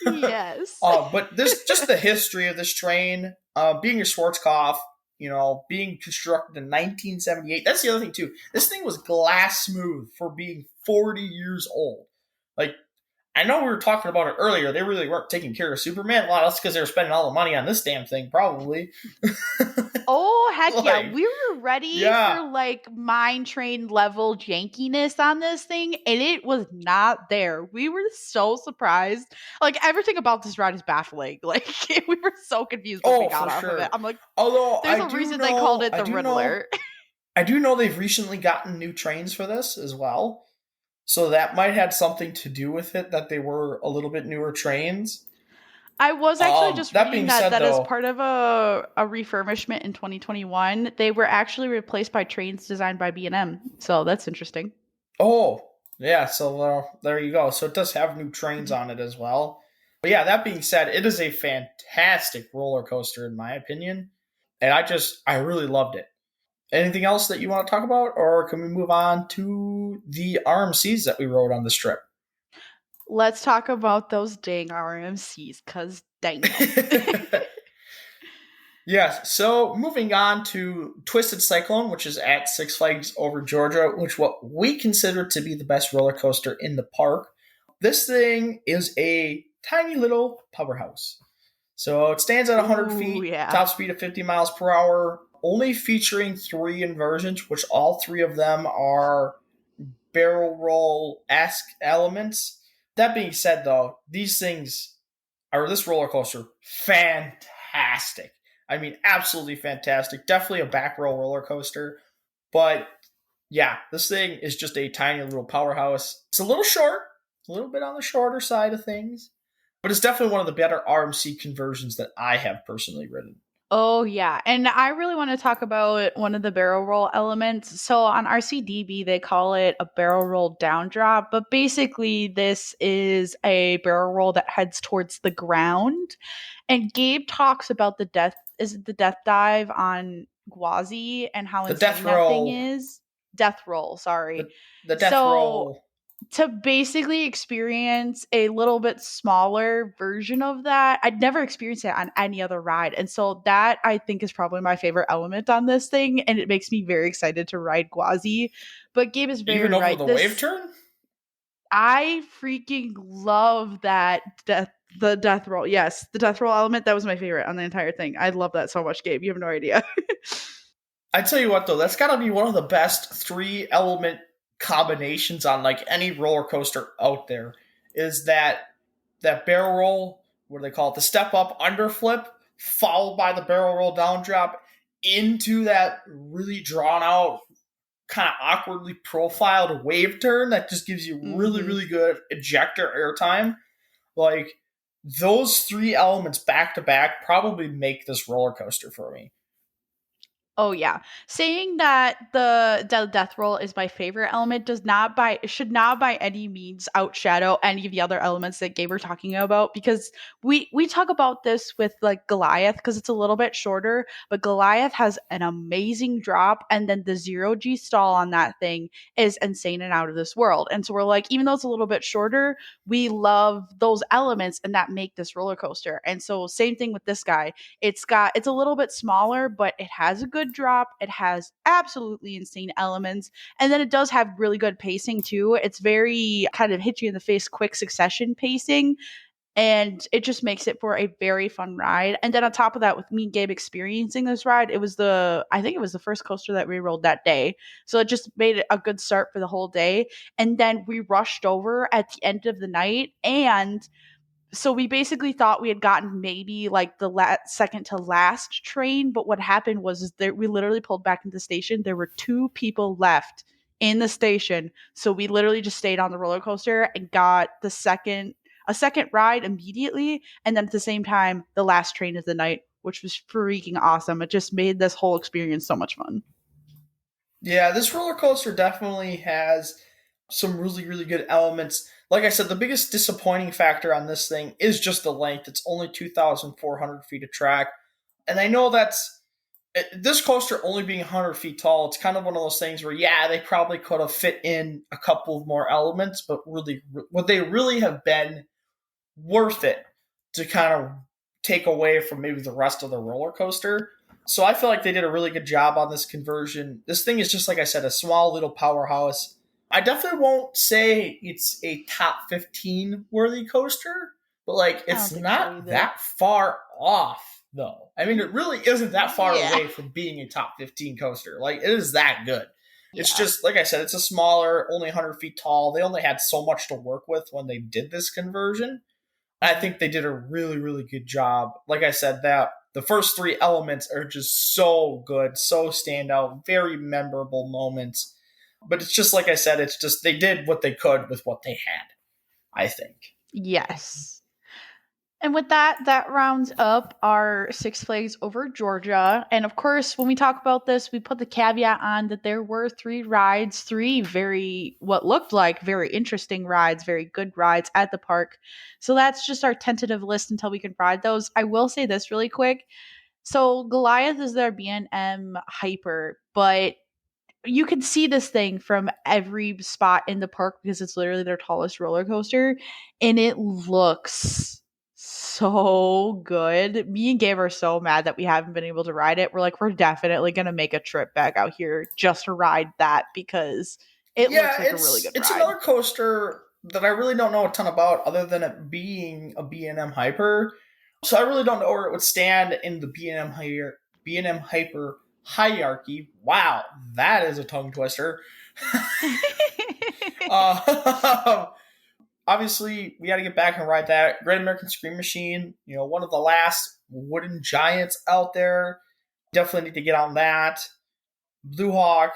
Yes. But this just the history of this train, being a Schwarzkopf, being constructed in 1978. That's the other thing too. This thing was glass smooth for being 40 years old. Like, I know we were talking about it earlier. They really weren't taking care of Superman. Well, that's because they were spending all the money on this damn thing, probably. Oh, heck yeah. Like, We were ready yeah. for like mine train level jankiness on this thing, and it was not there. We were so surprised. Like, everything about this ride is baffling. Like, we were so confused when we Oh, got for off of it. sure. I'm like, Although there's a reason they called it the Riddler. I do know they've recently gotten new trains for this as well. So that might have something to do with it, that they were a little bit newer trains. I was actually just That reading being that said, that is though, part of a refurbishment in 2021. They were actually replaced by trains designed by B&M. So that's interesting. oh yeah, so there you go. So it does have new trains Mhm. on it as well. But yeah, that being said, it is a fantastic roller coaster in my opinion, and I really loved it. Anything else that you want to talk about, or can we move on to the RMCs that we rode on this trip? Let's talk about those dang RMCs, cause dang them. Yes. So moving on to Twisted Cyclone, which is at Six Flags Over Georgia, which what we consider to be the best roller coaster in the park. This thing is a tiny little powerhouse. So it stands at 100 Ooh, feet, yeah. top speed of 50 miles per hour, only featuring 3 inversions, which all 3 of them are barrel roll esque elements. That being said, though, this roller coaster, fantastic. I mean, absolutely fantastic. Definitely a back row roller coaster. But yeah, this thing is just a tiny little powerhouse. It's a little short, a little bit on the shorter side of things, but it's definitely one of the better RMC conversions that I have personally ridden. Oh, yeah. And I really want to talk about one of the barrel roll elements. So on RCDB, they call it a barrel roll down drop, but basically, this is a barrel roll that heads towards the ground. And Gabe talks about is it the death dive on Gwazi and how The death insane that thing roll, is? Death roll, sorry. the death So roll. to basically experience a little bit smaller version of that, I'd never experienced it on any other ride. And so that I think is probably my favorite element on this thing. And it makes me very excited to ride Gwazi. But Gabe is Even very over right. the wave turn? I freaking love the death roll. Yes, the death roll element, that was my favorite on the entire thing. I love that so much, Gabe. You have no idea. I tell you what, though, that's got to be one of the best 3 element combinations on like any roller coaster out there. Is that barrel roll? What do they call it? The step up underflip, followed by the barrel roll down drop into that really drawn out, kind of awkwardly profiled wave turn that just gives you really, hmm really good ejector airtime. Like, those 3 elements back to back probably make this roller coaster for me. Oh yeah. Saying that the death roll is my favorite element should not by any means outshadow any of the other elements that Gabe were talking about, because we talk about this with like Goliath because it's a little bit shorter, but Goliath has an amazing drop, and then the 0G stall on that thing is insane and out of this world. And so we're like, even though it's a little bit shorter, we love those elements and that make this roller coaster. And so same thing with this guy. It's a little bit smaller, but it has a good drop. It has absolutely insane elements. And then it does have really good pacing too. It's very kind of hit you in the face, quick succession pacing. And it just makes it for a very fun ride. And then on top of that, with me and Gabe experiencing this ride, I think it was the first coaster that we rolled that day. So it just made it a good start for the whole day. And then we rushed over at the end of the night, and so we basically thought we had gotten maybe like the second to last train, but what happened was is that we literally pulled back into the station. There were 2 people left in the station. So we literally just stayed on the roller coaster and got a second ride immediately, and then at the same time the last train of the night, which was freaking awesome. It just made this whole experience so much fun. Yeah, this roller coaster definitely has some really, really good elements. Like I said, the biggest disappointing factor on this thing is just the length. It's only 2,400 feet of track. And I know that's this coaster only being 100 feet tall. It's kind of one of those things where, yeah, they probably could have fit in a couple of more elements, but really, would they really have been worth it to kind of take away from maybe the rest of the roller coaster? So I feel like they did a really good job on this conversion. This thing is just, like I said, a small little powerhouse. I definitely won't say it's a top 15 worthy coaster, but like I don't it's think so not either. that far off though. I mean, it really isn't that far Yeah. away from being a top 15 coaster. Like it is that good. It's Yeah. just, like I said, it's a smaller, only 100 feet tall. They only had so much to work with when they did this conversion. I think they did a really, really good job. Like I said, that the first three elements are just so good, so standout, very memorable moments. But it's just like I said, it's just they did what they could with what they had, I think. Yes. And with that, that rounds up our Six Flags over Georgia. And of course, when we talk about this, we put the caveat on that there were three rides, three very, what looked like very interesting rides, very good rides at the park. So that's just our tentative list until we can ride those. I will say this really quick. So Goliath is their B&M hyper, but you can see this thing from every spot in the park because it's literally their tallest roller coaster, and it looks so good. Me and Gabe are so mad that we haven't been able to ride it. We're like, we're definitely gonna make a trip back out here just to ride that because it looks Yeah, like a really good it's ride. another coaster that I really don't know a ton about other than it being a B&M Hyper. So I really don't know where it would stand in the B&M Hyper hierarchy. Wow, that is a tongue twister. uh, Obviously, we got to get back and ride that Great American Scream Machine. You know, one of the last wooden giants out there. Definitely need to get on that. Blue Hawk,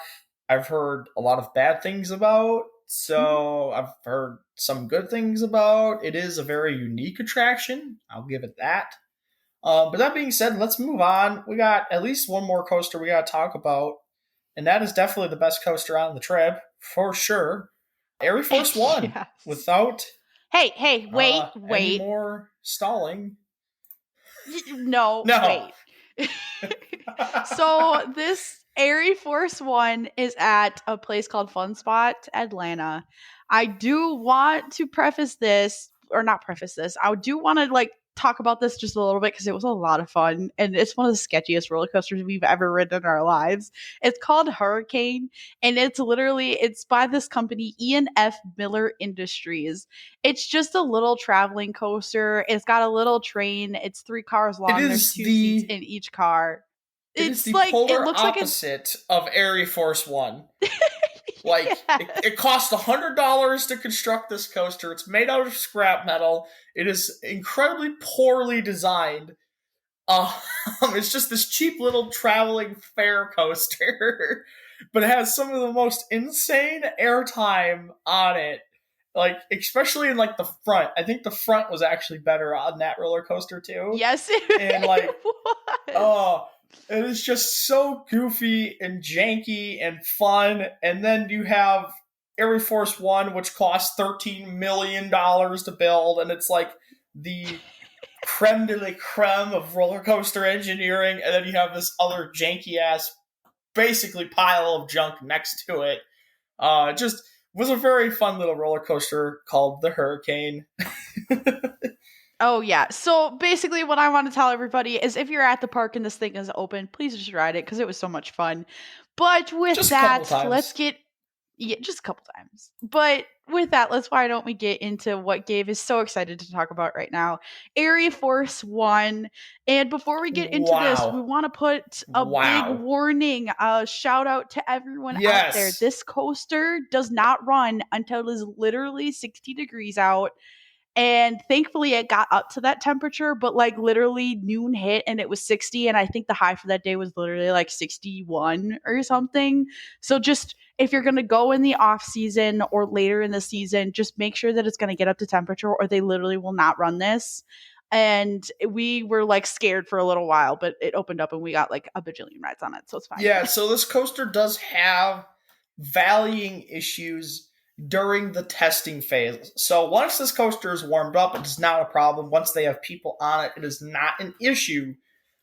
I've heard a lot of bad things about. So I've heard some good things about. It is a very unique attraction. I'll give it that. But that being said, let's move on. We got at least one more coaster we got to talk about, and that is definitely the best coaster on the trip for sure. Air Force One, Yes. without Hey, wait, any wait. more stalling. No, No. wait. So this Air Force One is at a place called Fun Spot, Atlanta. I do want to preface this, or not preface this. I do want to like talk about this just a little bit because it was a lot of fun and it's one of the sketchiest roller coasters we've ever ridden in our lives. It's called Hurricane, and it's by this company E&F Miller Industries. It's just a little traveling coaster. It's got a little train. It's 3 cars It long. There's is 2 seats the in each car. it is It's the like it polar looks like it's opposite of Air Force One. Like yes. it cost $100 to construct this coaster. It's made out of scrap metal. It is incredibly poorly designed. Uh, it's just this cheap little traveling fair coaster, but it has some of the most insane airtime on it. Like especially in like the front. I think the front was actually better on that roller coaster too. Yes, And it like, was. oh, it is just so goofy and janky and fun. And then you have Air Force One, which cost $13 million to build, and it's like the creme de la creme of roller coaster engineering. And then you have this other janky ass, basically pile of junk next to it. Just was a very fun little roller coaster called the Hurricane. Oh yeah. So basically what I want to tell everybody is if you're at the park and this thing is open, please just ride it because it was so much fun. But with Just a couple that, let's times. get yeah, just a couple times. But with that, let's why don't we get into what Gabe is so excited to talk about right now? Area Force One. And before we get into this, we Wow. want to put a big Wow. warning, a shout out to everyone out there. Yes. This coaster does not run until it is literally 60 degrees out, And thankfully it got up to that temperature, but like literally noon hit and it was 60. And I think the high for that day was literally like 61 or something. So just if you're going to go in the off season or later in the season, just make sure that it's going to get up to temperature or they literally will not run this. And we were like scared for a little while, but it opened up and we got like a bajillion rides on it. So it's fine. Yeah, so this coaster does have varying issues during the testing phase. So once this coaster is warmed up, it is not a problem. Once they have people on it, it is not an issue.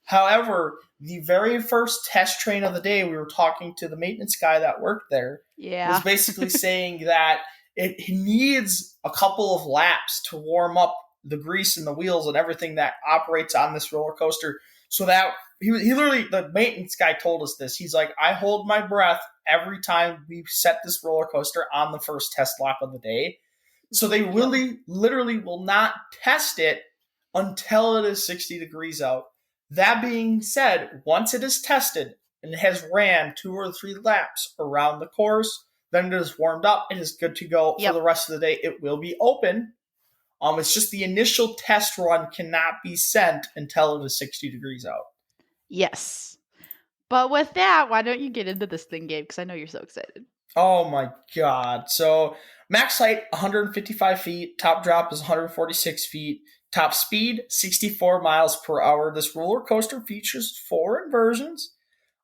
However, the very first test train of the day, we were talking to the maintenance guy that worked there, was Yeah. basically saying that it needs a couple of laps to warm up the grease and the wheels and everything that operates on this roller coaster. So that he literally, the maintenance guy told us this. He's like, I hold my breath every time we set this roller coaster on the first test lap of the day. So they really, literally will not test it until it is 60 degrees out. That being said, once it is tested and it has ran 2 or 3 laps around the course, then it is warmed up. It is good to go for the rest of the day. It will be open. It's just the initial test run cannot be sent until it is 60 degrees out. Yes. But with that, why don't you get into this thing, Gabe? Because I know you're so excited. Oh my god. So max height 155 feet, top drop is 146 feet, top speed 64 miles per hour. This roller coaster features 4 inversions,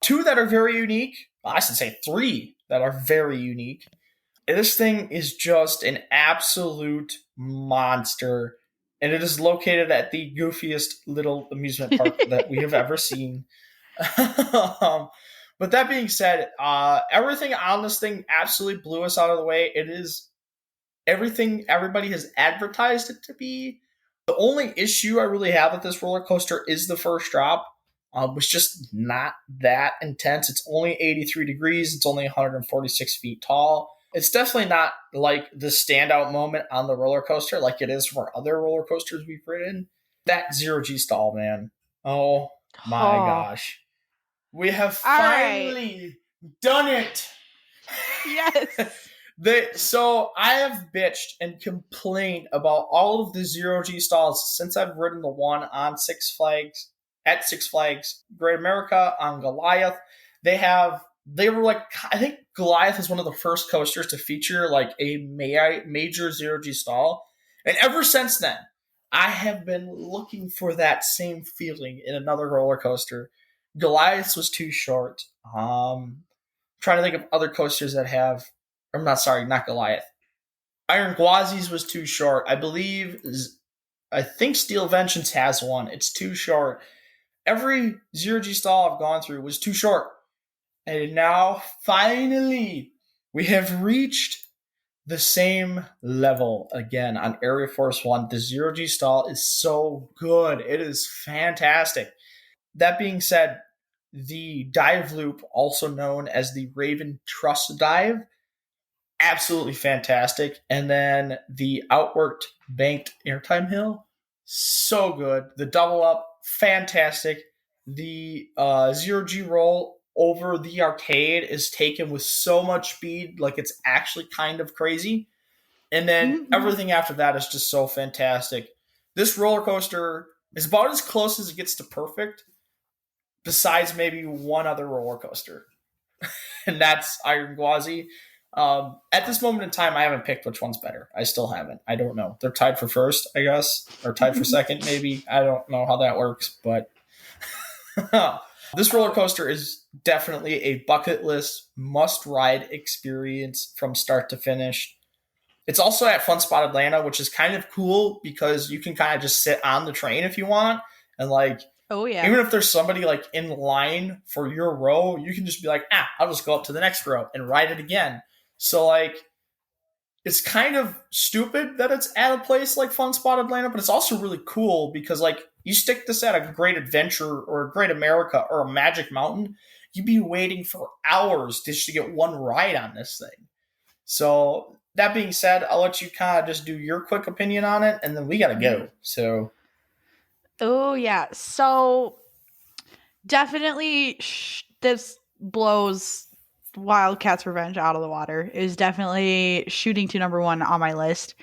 2 that are very unique. Well, I should say 3 that are very unique. This thing is just an absolute monster, and it is located at the goofiest little amusement park that we have ever seen. But that being said, everything on this thing absolutely blew us out of the way. It is everything everybody has advertised it to be. The only issue I really have with this roller coaster is the first drop. It's just not that intense. It's only 83 degrees. It's only 146 feet tall. It's definitely not like the standout moment on the roller coaster like it is for other roller coasters we've ridden. That zero-G stall, man. Oh my gosh. We have finally done it. Yes. So I have bitched and complained about all of the zero-G stalls since I've ridden the one on Six Flags, at Six Flags Great America, on Goliath. They were like, I think Goliath is one of the first coasters to feature like a major zero-G stall. And ever since then, I have been looking for that same feeling in another roller coaster. Goliath was too short. Trying to think of other coasters that have, I'm not sorry, not Goliath. Iron Gwazi's was too short. I think Steel Vengeance has one. It's too short. Every zero-G stall I've gone through was too short. And now, finally, we have reached the same level again on Area Force 1. The zero-G stall is so good. It is fantastic. That being said, the dive loop, also known as the Raven Truss Dive, absolutely fantastic. And then the outworked banked airtime hill, so good. The double up, fantastic. The zero-G roll over the arcade is taken with so much speed, like it's actually kind of crazy. And then everything after that is just so fantastic. This roller coaster is about as close as it gets to perfect, besides maybe one other roller coaster. And that's Iron Gwazi. At this moment in time, I haven't picked which one's better. I still haven't. I don't know. They're tied for first, I guess, or tied for second, maybe. I don't know how that works, but this roller coaster is definitely a bucket list, must-ride experience from start to finish. It's also at Fun Spot Atlanta, which is kind of cool because you can kind of just sit on the train if you want, and like, oh yeah, even if there's somebody like in line for your row, you can just be like, I'll just go up to the next row and ride it again. So like, it's kind of stupid that it's at a place like Fun Spot Atlanta, but it's also really cool because like, you stick this at a Great Adventure or a Great America or a Magic Mountain, you'd be waiting for hours just to get one ride on this thing. So that being said, I'll let you kind of just do your quick opinion on it, and then we gotta go. So, oh yeah, so definitely this blows Wildcats Revenge out of the water. Is definitely shooting to number 1 on my list.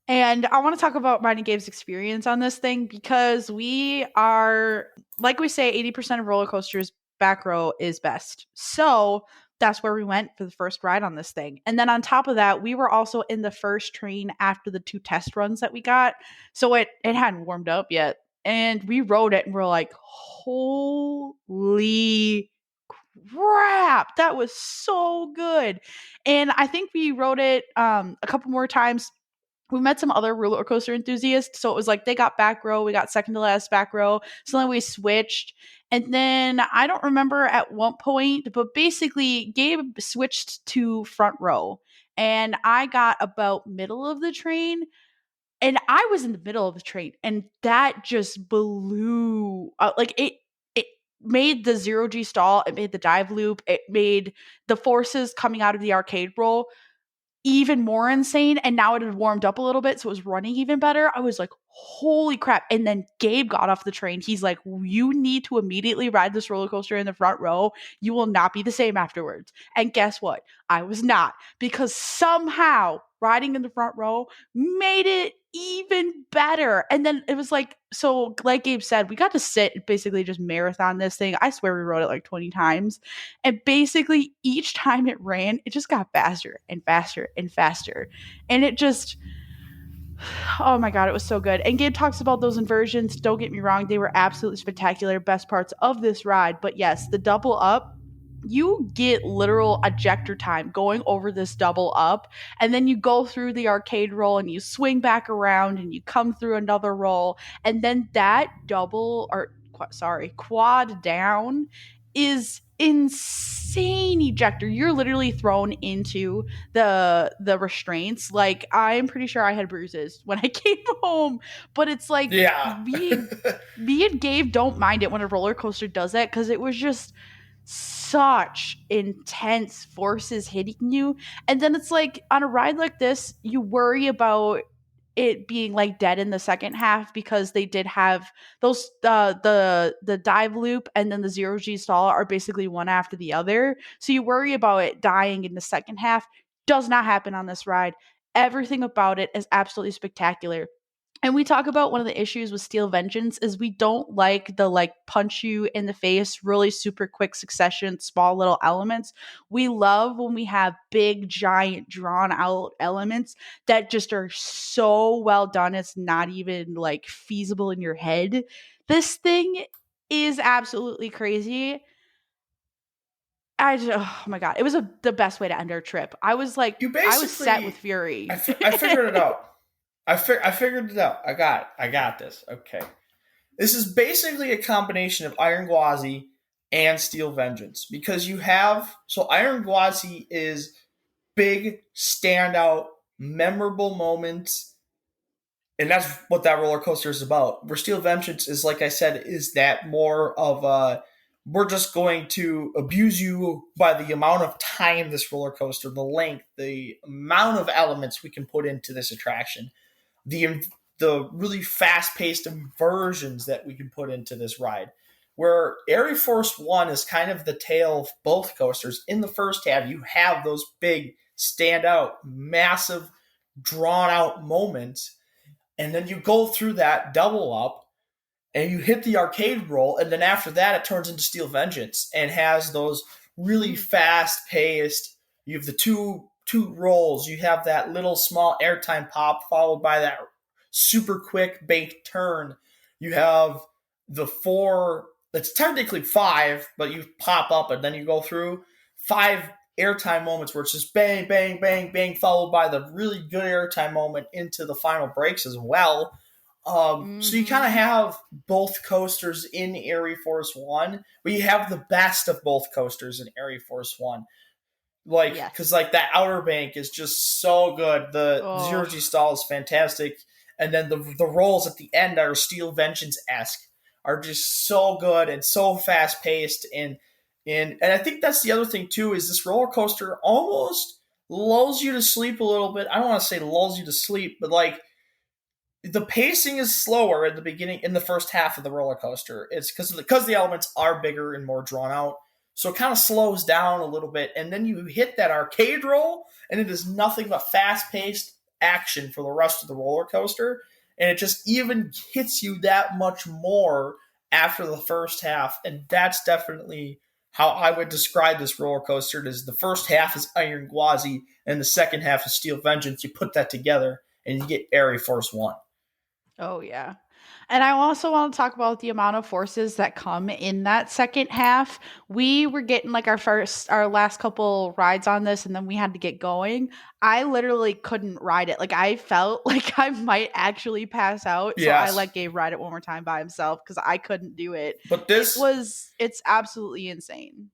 And I want to talk about mine and Gabe's experience on this thing because we are, like we say, 80% of roller coasters, back row is best. So that's where we went for the first ride on this thing. And then on top of that, we were also in the first train after the 2 test runs that we got. So it hadn't warmed up yet. And we rode it and we're like, holy crap, that was so good. And I think we rode it a couple more times. We met some other roller coaster enthusiasts. So it was like they got back row, we got second to last back row. So then we switched. And then I don't remember at what point, but basically Gabe switched to front row. And I got about middle of the train. And I was in the middle of the train. And that just blew like it made the zero G stall, it made the dive loop, it made the forces coming out of the arcade roll even more insane. And now it had warmed up a little bit, so it was running even better. I was like, holy crap. And then Gabe got off the train. He's like, you need to immediately ride this roller coaster in the front row. You will not be the same afterwards. And guess what? I was not, because somehow riding in the front row made it even better. And then it was like, so like Gabe said, we got to sit and basically just marathon this thing. I swear we rode it like 20 times. And basically, each time it ran, it just got faster and faster and faster. And it just, oh my God, it was so good. And Gabe talks about those inversions. Don't get me wrong, they were absolutely spectacular, best parts of this ride. But yes, the double up, you get literal ejector time going over this double up, and then you go through the arcade roll and you swing back around and you come through another roll, and then that double or sorry quad down is insane ejector. You're literally thrown into the restraints. Like, I'm pretty sure I had bruises when I came home, but it's like Yeah. me and Gabe don't mind it when a roller coaster does that, because it was just such intense forces hitting you. And then it's like on a ride like this, you worry about it being like dead in the second half, because they did have those the dive loop and then the zero G stall are basically one after the other. So you worry about it dying in the second half. Does not happen on this ride. Everything about it is absolutely spectacular. And we talk about one of the issues with Steel Vengeance is we don't like the like punch you in the face, really super quick succession, small little elements. We love when we have big, giant, drawn out elements that just are so well done. It's not even like feasible in your head. This thing is absolutely crazy. Oh my God, it was the best way to end our trip. I was like, You I was set with basically, fury. I figured it out. I figured it out. I got this. Okay. This is basically a combination of Iron Gwazi and Steel Vengeance, because you have, so Iron Gwazi is big, standout, memorable moments, and that's what that roller coaster is about. Where Steel Vengeance is, like I said, is that more of a, we're just going to abuse you by the amount of time this roller coaster, the length, the amount of elements we can put into this attraction, the the really fast paced inversions that we can put into this ride. Where Air Force One is kind of the tail of both coasters. In the first half, you have those big, standout, massive, drawn out moments, and then you go through that double up and you hit the arcade roll, and then after that it turns into Steel Vengeance and has those really Mm. fast paced. You have the two rolls. You have that little small airtime pop followed by that super quick baked turn. You have the four. It's technically five, but you pop up and then you go through five airtime moments where it's just bang, bang, bang, bang, followed by the really good airtime moment into the final breaks as well. So you kind of Mhm. have both coasters in Air Force One, but you have the best of both coasters in Air Force One. Like, because Yes. like that outer bank is just so good. The zero Oh. G stall is fantastic, and then the rolls at the end are Steel Vengeance esque, are just so good and so fast paced. And I think that's the other thing too, is this roller coaster almost lulls you to sleep a little bit. I don't want to say lulls you to sleep, but like the pacing is slower in the beginning, in the first half of the roller coaster. It's because the elements are bigger and more drawn out, so it kind of slows down a little bit, and then you hit that arcade roll, and it is nothing but fast paced action for the rest of the roller coaster. And it just even hits you that much more after the first half. And that's definitely how I would describe this roller coaster. Is the first half is Iron Gwazi and the second half is Steel Vengeance. You put that together and you get Air Force One. Oh yeah. And I also want to talk about the amount of forces that come in that second half. We were getting like our last couple rides on this, and then we had to get going. I literally couldn't ride it. Like I felt like I might actually pass out. So I Yes. let Gabe ride it one more time by himself because I couldn't do it. But It's absolutely insane.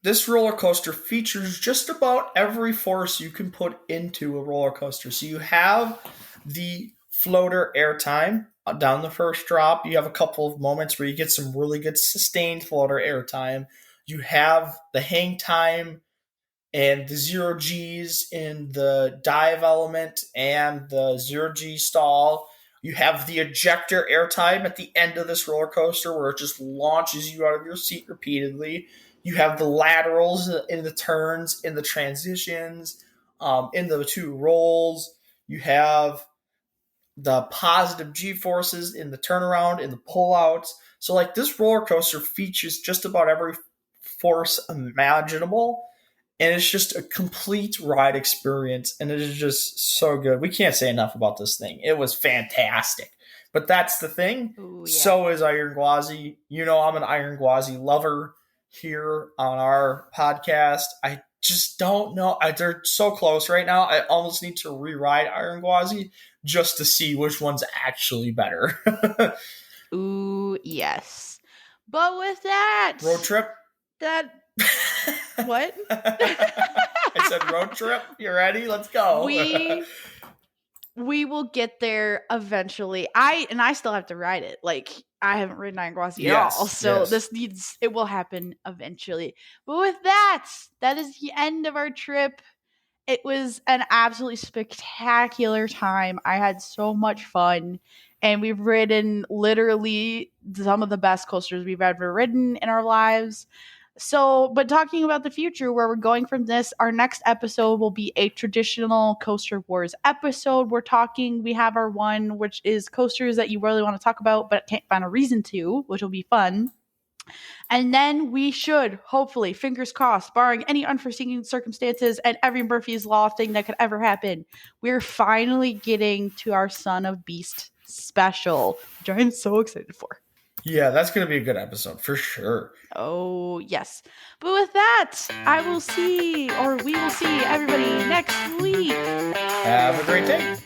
this roller coaster features just about every force you can put into a roller coaster. So you have the floater airtime down the first drop. You have a couple of moments where you get some really good sustained floater airtime. You have the hang time and the zero G's in the dive element and the zero G stall. You have the ejector airtime at the end of this roller coaster where it just launches you out of your seat repeatedly. You have the laterals in the turns, in the transitions, in the two rolls. You have the positive G forces in the turnaround, in the pullouts. So, like, this roller coaster features just about every force imaginable, and it's just a complete ride experience, and it is just so good. We can't say enough about this thing. It was fantastic. But that's the thing. Oh yeah. So is Iron Gwazi. You know, I'm an Iron Gwazi lover here on our podcast. I just don't know. They're so close right now. I almost need to rewrite Iron Gwazi just to see which one's actually better. Ooh yes. But with that, Road trip? that what? I said road trip. You ready? Let's go. we we will get there eventually. I still have to ride it. Like I haven't ridden Iron Gwazi at all. Yes, So yes. it will happen eventually. But with that, that is the end of our trip. It was an absolutely spectacular time. I had so much fun. And we've ridden literally some of the best coasters we've ever ridden in our lives. So, but talking about the future, where we're going from this, our next episode will be a traditional Coaster Wars episode. We have our one, which is coasters that you really want to talk about, but can't find a reason to, which will be fun. And then we should, hopefully, fingers crossed, barring any unforeseen circumstances and every Murphy's Law thing that could ever happen, we're finally getting to our Son of Beast special, which I'm so excited for. Yeah, that's going to be a good episode for sure. Oh, yes. But with that, we will see everybody next week. Have a great day.